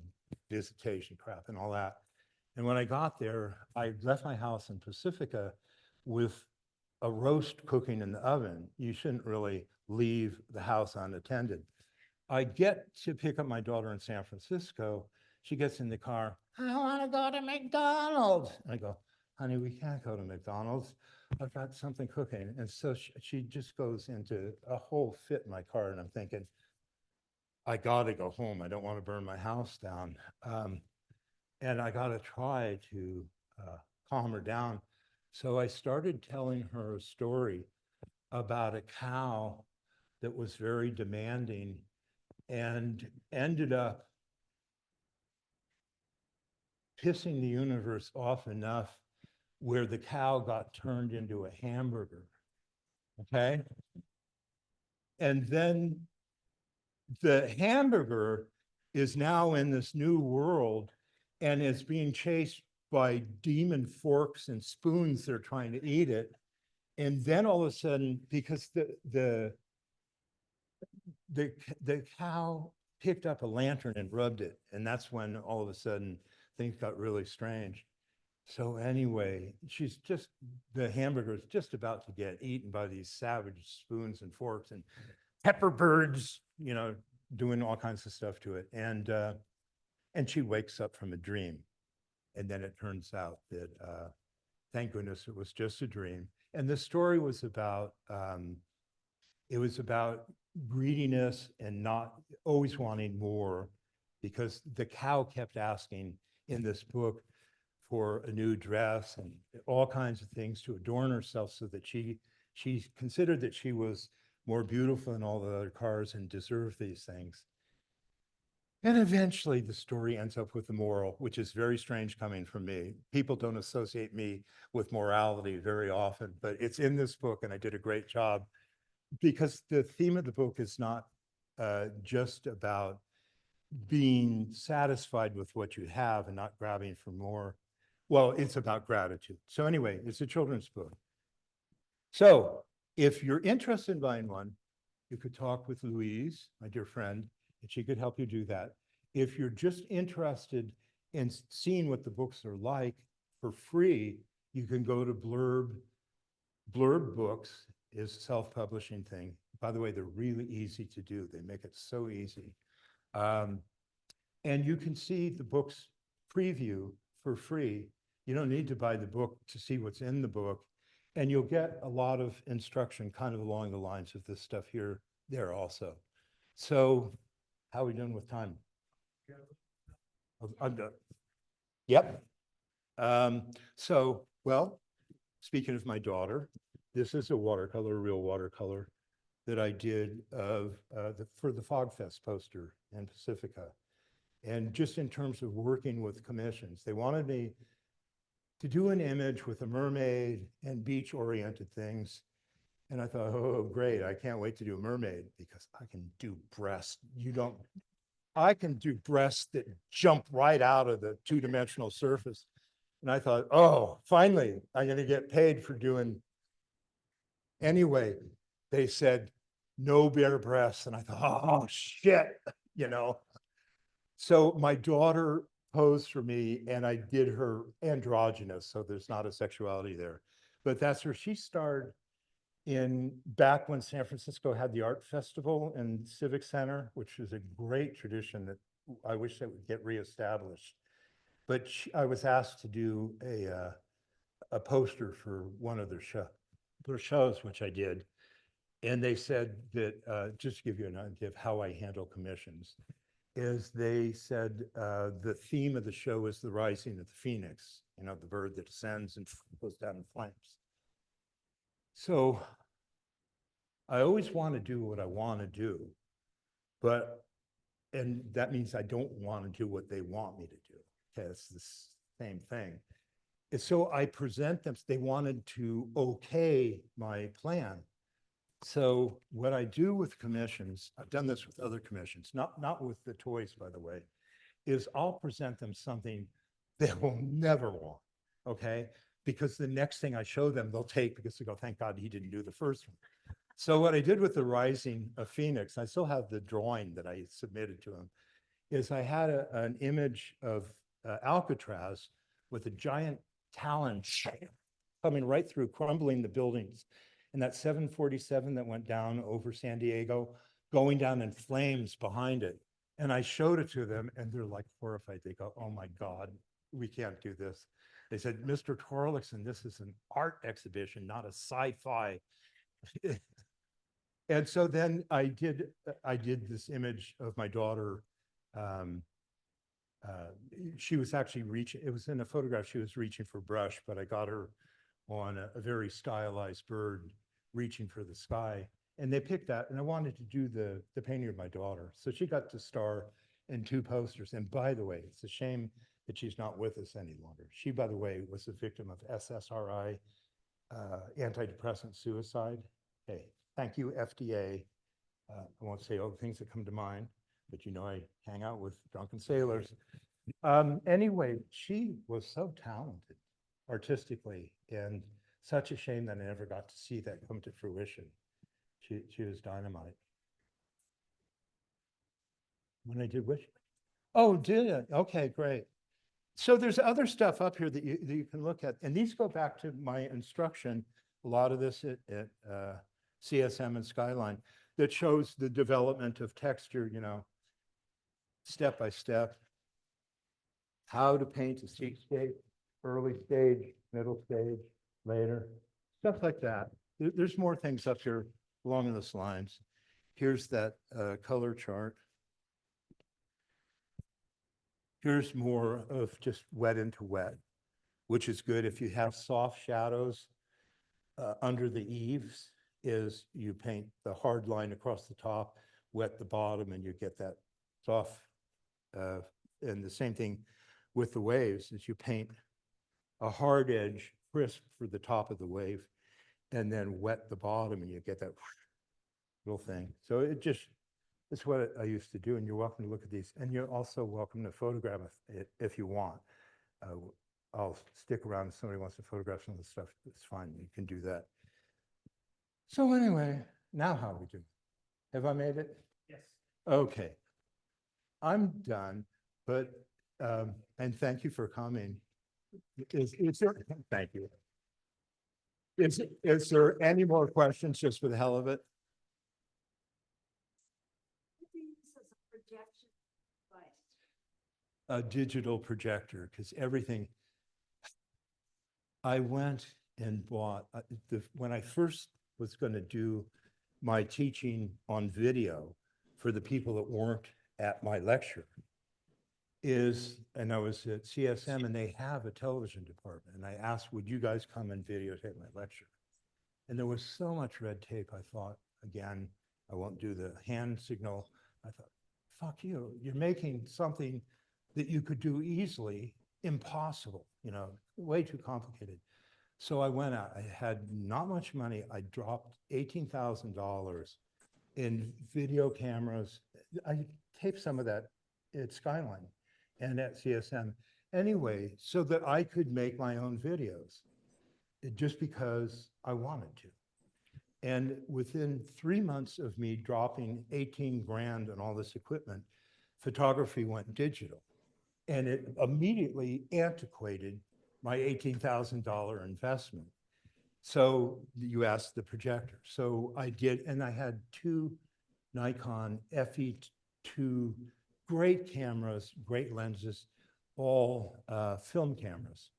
visitation crap and all that. And when I got there, I left my house in Pacifica with a roast cooking in the oven. You shouldn't really leave the house unattended. I get to pick up my daughter in San Francisco. She gets in the car. "I want to go to McDonald's." I go, "Honey, we can't go to McDonald's. I've got something cooking." And so she just goes into a whole fit in my car. And I'm thinking, I gotta go home. I don't want to burn my house down. And I gotta try to calm her down. So I started telling her a story about a cow that was very demanding and ended up pissing the universe off enough where the cow got turned into a hamburger. Okay. And then the hamburger is now in this new world and is being chased by demon forks and spoons that are trying to eat it. And then all of a sudden, because the cow picked up a lantern and rubbed it, and that's when all of a sudden things got really strange. So anyway, the hamburger is just about to get eaten by these savage spoons and forks and pepper birds, doing all kinds of stuff to it. And she wakes up from a dream. And then it turns out that, thank goodness it was just a dream. And the story was about, greediness and not always wanting more, because the cow kept asking in this book for a new dress and all kinds of things to adorn herself, so that she considered that she was more beautiful than all the other cars and deserved these things. And eventually the story ends up with a moral, which is very strange coming from me. People don't associate me with morality very often, but it's in this book and I did a great job, because the theme of the book is not just about being satisfied with what you have and not grabbing for more. Well, it's about gratitude. So anyway, it's a children's book. So if you're interested in buying one, you could talk with Louise, my dear friend, and she could help you do that. If you're just interested in seeing what the books are like for free, you can go to Blurb. Blurb Books is a self-publishing thing. By the way, they're really easy to do. They make it so easy. And you can see the book's preview for free. You don't need to buy the book to see what's in the book. And you'll get a lot of instruction kind of along the lines of this stuff here, there also. So how are we doing with time? I'm done. Yep. Well, speaking of my daughter, this is a watercolor, real watercolor that I did for the Fog Fest poster in Pacifica. And just in terms of working with commissions, they wanted me to do an image with a mermaid and beach-oriented things. And I thought, oh, great, I can't wait to do a mermaid, because I can do breasts. I can do breasts that jump right out of the two-dimensional surface. And I thought, oh, finally, I'm gonna get paid for doing. Anyway, they said, no bare breasts. And I thought, oh, shit, So my daughter posed for me and I did her androgynous, so there's not a sexuality there. But that's where she starred back when San Francisco had the art festival in Civic Center, which is a great tradition that I wish that would get reestablished. But I was asked to do a poster for one of their shows, which I did. And they said that, just to give you an idea of how I handle commissions, is they said the theme of the show is the rising of the phoenix, the bird that ascends and goes down in flames. So I always want to do what I want to do, and that means I don't want to do what they want me to do. Okay, it's the same thing. And so I present them, they wanted to okay my plan. So what I do with commissions, I've done this with other commissions, not with the toys, by the way, is I'll present them something they will never want, okay? Because the next thing I show them, they'll take, because they go, thank God he didn't do the first one. So what I did with the Rising of Phoenix, I still have the drawing that I submitted to him, is I had an image of Alcatraz with a giant talon coming right through, crumbling the buildings. And that 747 that went down over San Diego, going down in flames behind it. And I showed it to them and they're like horrified. They go, oh my God, we can't do this. They said, Mr. Torlakson, this is an art exhibition, not a sci-fi. And so then I did this image of my daughter. um, She was actually reaching, it was in a photograph, she was reaching for brush, but I got her on a very stylized bird reaching for the sky. And they picked that, and I wanted to do the painting of my daughter. So she got to star in 2 posters. And by the way, it's a shame that she's not with us any longer. She, by the way, was a victim of SSRI, antidepressant suicide. Hey, thank you, FDA. I won't say all the things that come to mind, but you know I hang out with drunken sailors. Anyway, she was so talented artistically, and such a shame that I never got to see that come to fruition. She was dynamite. When I did which? Oh, did it? Okay, great. So there's other stuff up here that you can look at, and these go back to my instruction. A lot of this at CSM and Skyline that shows the development of texture, you know, step by step. How to paint a seascape, early stage, middle stage, later, stuff like that. There's more things up here along those lines. Here's that color chart. Here's more of just wet into wet, which is good if you have soft shadows under the eaves. Is you paint the hard line across the top, wet the bottom, and you get that soft. And the same thing with the waves, is you paint a hard edge crisp for the top of the wave, and then wet the bottom, and you get that little thing. So it's what I used to do, and you're welcome to look at these, and you're also welcome to photograph it if you want. I'll stick around if somebody wants to photograph some of the stuff. It's fine, you can do that. So anyway, now how are we doing? Have I made it? Yes. Okay. I'm done, but, and thank you for coming. Is there, thank you. Is there any more questions just for the hell of it? A digital projector, because everything. I went and bought, when I first was going to do my teaching on video for the people that weren't at my lecture, and I was at CSM, and they have a television department, and I asked, would you guys come and videotape my lecture? And there was so much red tape, I thought, again, I won't do the hand signal. I thought, fuck you, you're making something that you could do easily impossible, you know, way too complicated. So I went out, I had not much money. I dropped $18,000 in video cameras. I taped some of that at Skyline and at CSM anyway, so that I could make my own videos, just because I wanted to. And within 3 months of me dropping 18 grand on all this equipment, photography went digital. And it immediately antiquated my $18,000 investment. So you asked the projector. So I did, and I had 2 Nikon FE2, great cameras, great lenses, all film cameras,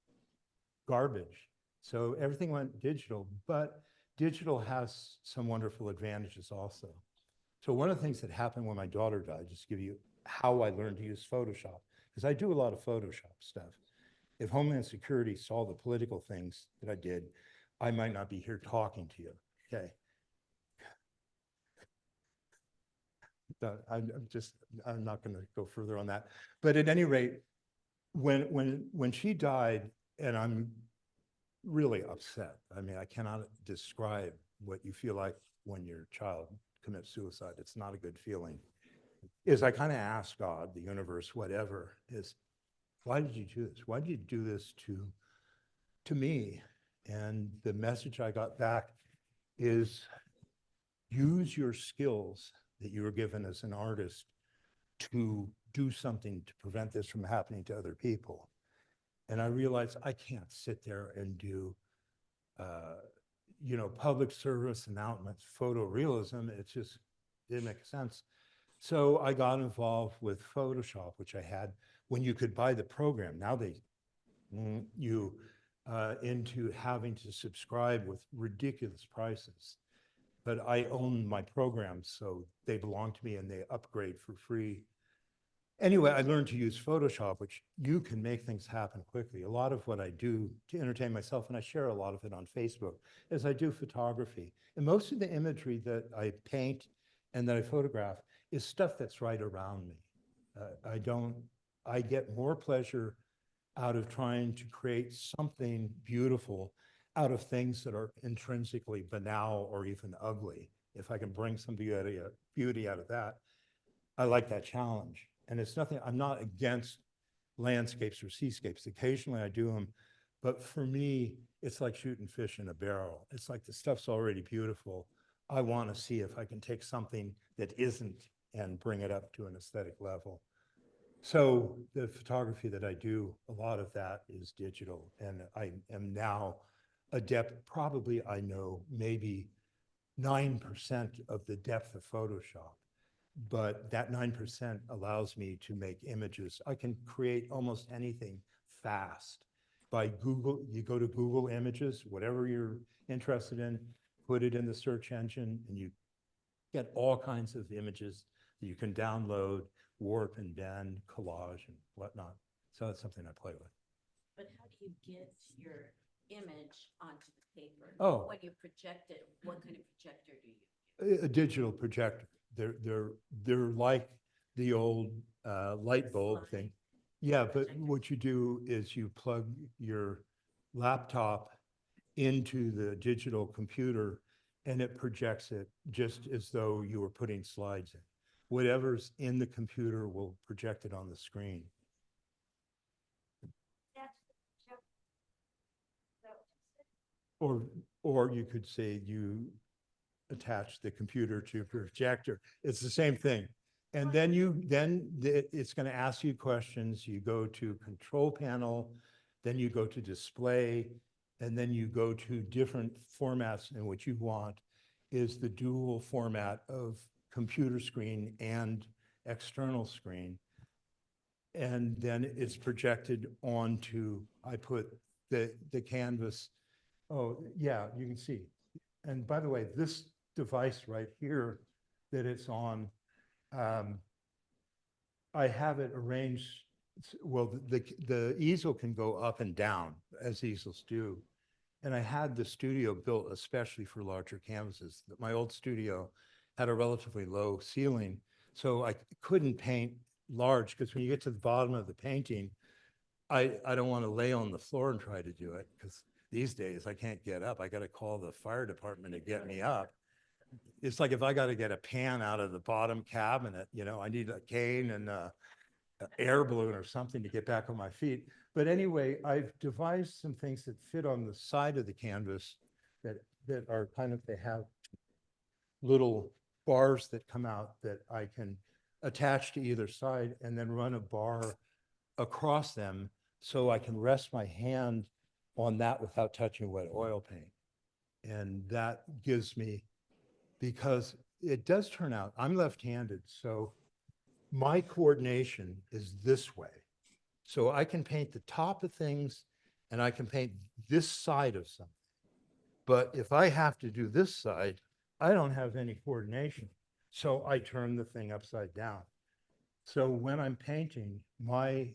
garbage. So everything went digital, but digital has some wonderful advantages also. So one of the things that happened when my daughter died, just to give you how I learned to use Photoshop, because I do a lot of Photoshop stuff. If Homeland Security saw the political things that I did, I might not be here talking to you, okay? I'm not gonna go further on that. But at any rate, when she died, and I'm really upset. I mean, I cannot describe what you feel like when your child commits suicide. It's not a good feeling. Is I kind of asked God, the universe, whatever, is why did you do this? Why did you do this to me? And the message I got back is use your skills that you were given as an artist to do something to prevent this from happening to other people. And I realized I can't sit there and do, you know, public service announcements, photorealism. It just didn't make sense. So I got involved with Photoshop, which I had when you could buy the program. Now they, into having to subscribe with ridiculous prices. but I own my programs, so they belong to me and they upgrade for free. Anyway, I learned to use Photoshop, which you can make things happen quickly. A lot of what I do to entertain myself, and I share a lot of it on Facebook, is I do photography. And most of the imagery that I paint and that I photograph is stuff that's right around me. I get more pleasure out of trying to create something beautiful out of things that are intrinsically banal or even ugly. If I can bring some beauty out of that, I like that challenge. And it's nothing, I'm not against landscapes or seascapes. Occasionally I do them, but for me, it's like shooting fish in a barrel. It's like the stuff's already beautiful. I want to see if I can take something that isn't and bring it up to an aesthetic level. So the photography that I do, a lot of that is digital, and I am now adept, probably I know maybe 9% of the depth of Photoshop. But that 9% allows me to make images. I can create almost anything fast. By Google, you go to Google Images, whatever you're interested in, put it in the search engine, and you get all kinds of images that you can download, warp and bend, collage, and whatnot. So that's something I play with. But how do you get your image onto the paper? Oh. When you project it, what kind of projector do you use? A digital projector. They're like the old light bulb thing. Yeah, but what you do is you plug your laptop into the digital computer and it projects it just as though you were putting slides in. Whatever's in the computer will project it on the screen. Or you could say you attach the computer to your projector. It's the same thing. And then it's going to ask you questions. You go to control panel, then you go to display, and then you go to different formats. And what you want is the dual format of computer screen and external screen. And then it's projected onto, I put the canvas. Oh, yeah, you can see. And by the way, this device right here that it's on, I have it arranged. Well, the easel can go up and down as easels do. And I had the studio built especially for larger canvases. My old studio had a relatively low ceiling, so I couldn't paint large because when you get to the bottom of the painting, I don't want to lay on the floor and try to do it because these days I can't get up. I got to call the fire department to get me up. It's like if I got to get a pan out of the bottom cabinet, you know, I need a cane and an air balloon or something to get back on my feet. But anyway, I've devised some things that fit on the side of the canvas that are kind of, they have little bars that come out that I can attach to either side and then run a bar across them so I can rest my hand on that without touching wet oil paint. And that gives me, because it does turn out, I'm left-handed, so my coordination is this way. So I can paint the top of things and I can paint this side of something. But if I have to do this side, I don't have any coordination. So I turn the thing upside down. So when I'm painting, my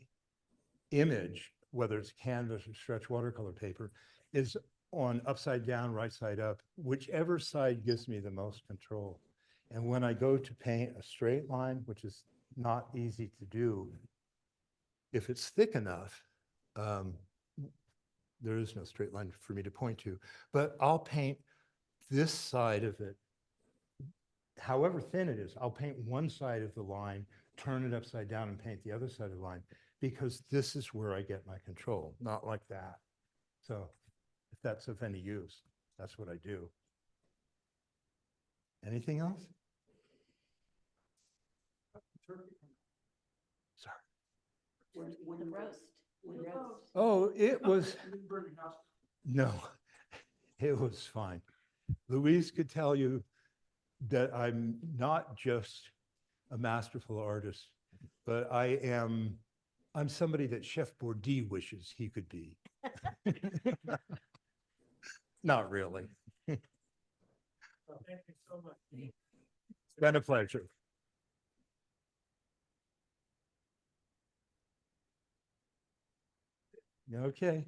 image, whether it's canvas or stretch watercolor paper, is on upside down, right side up, whichever side gives me the most control. And when I go to paint a straight line, which is not easy to do, if it's thick enough, there is no straight line for me to point to, but I'll paint this side of it, however thin it is. I'll paint one side of the line, turn it upside down and paint the other side of the line, because this is where I get my control, not like that. So if that's of any use, that's what I do. Anything else? Sorry. The roast. The roast. Oh, it was, no, it was fine. Louise could tell you that I'm not just a masterful artist, but I'm somebody that Chef Bourdieu wishes he could be. Not really. Thank you so much. It's been a pleasure. Okay.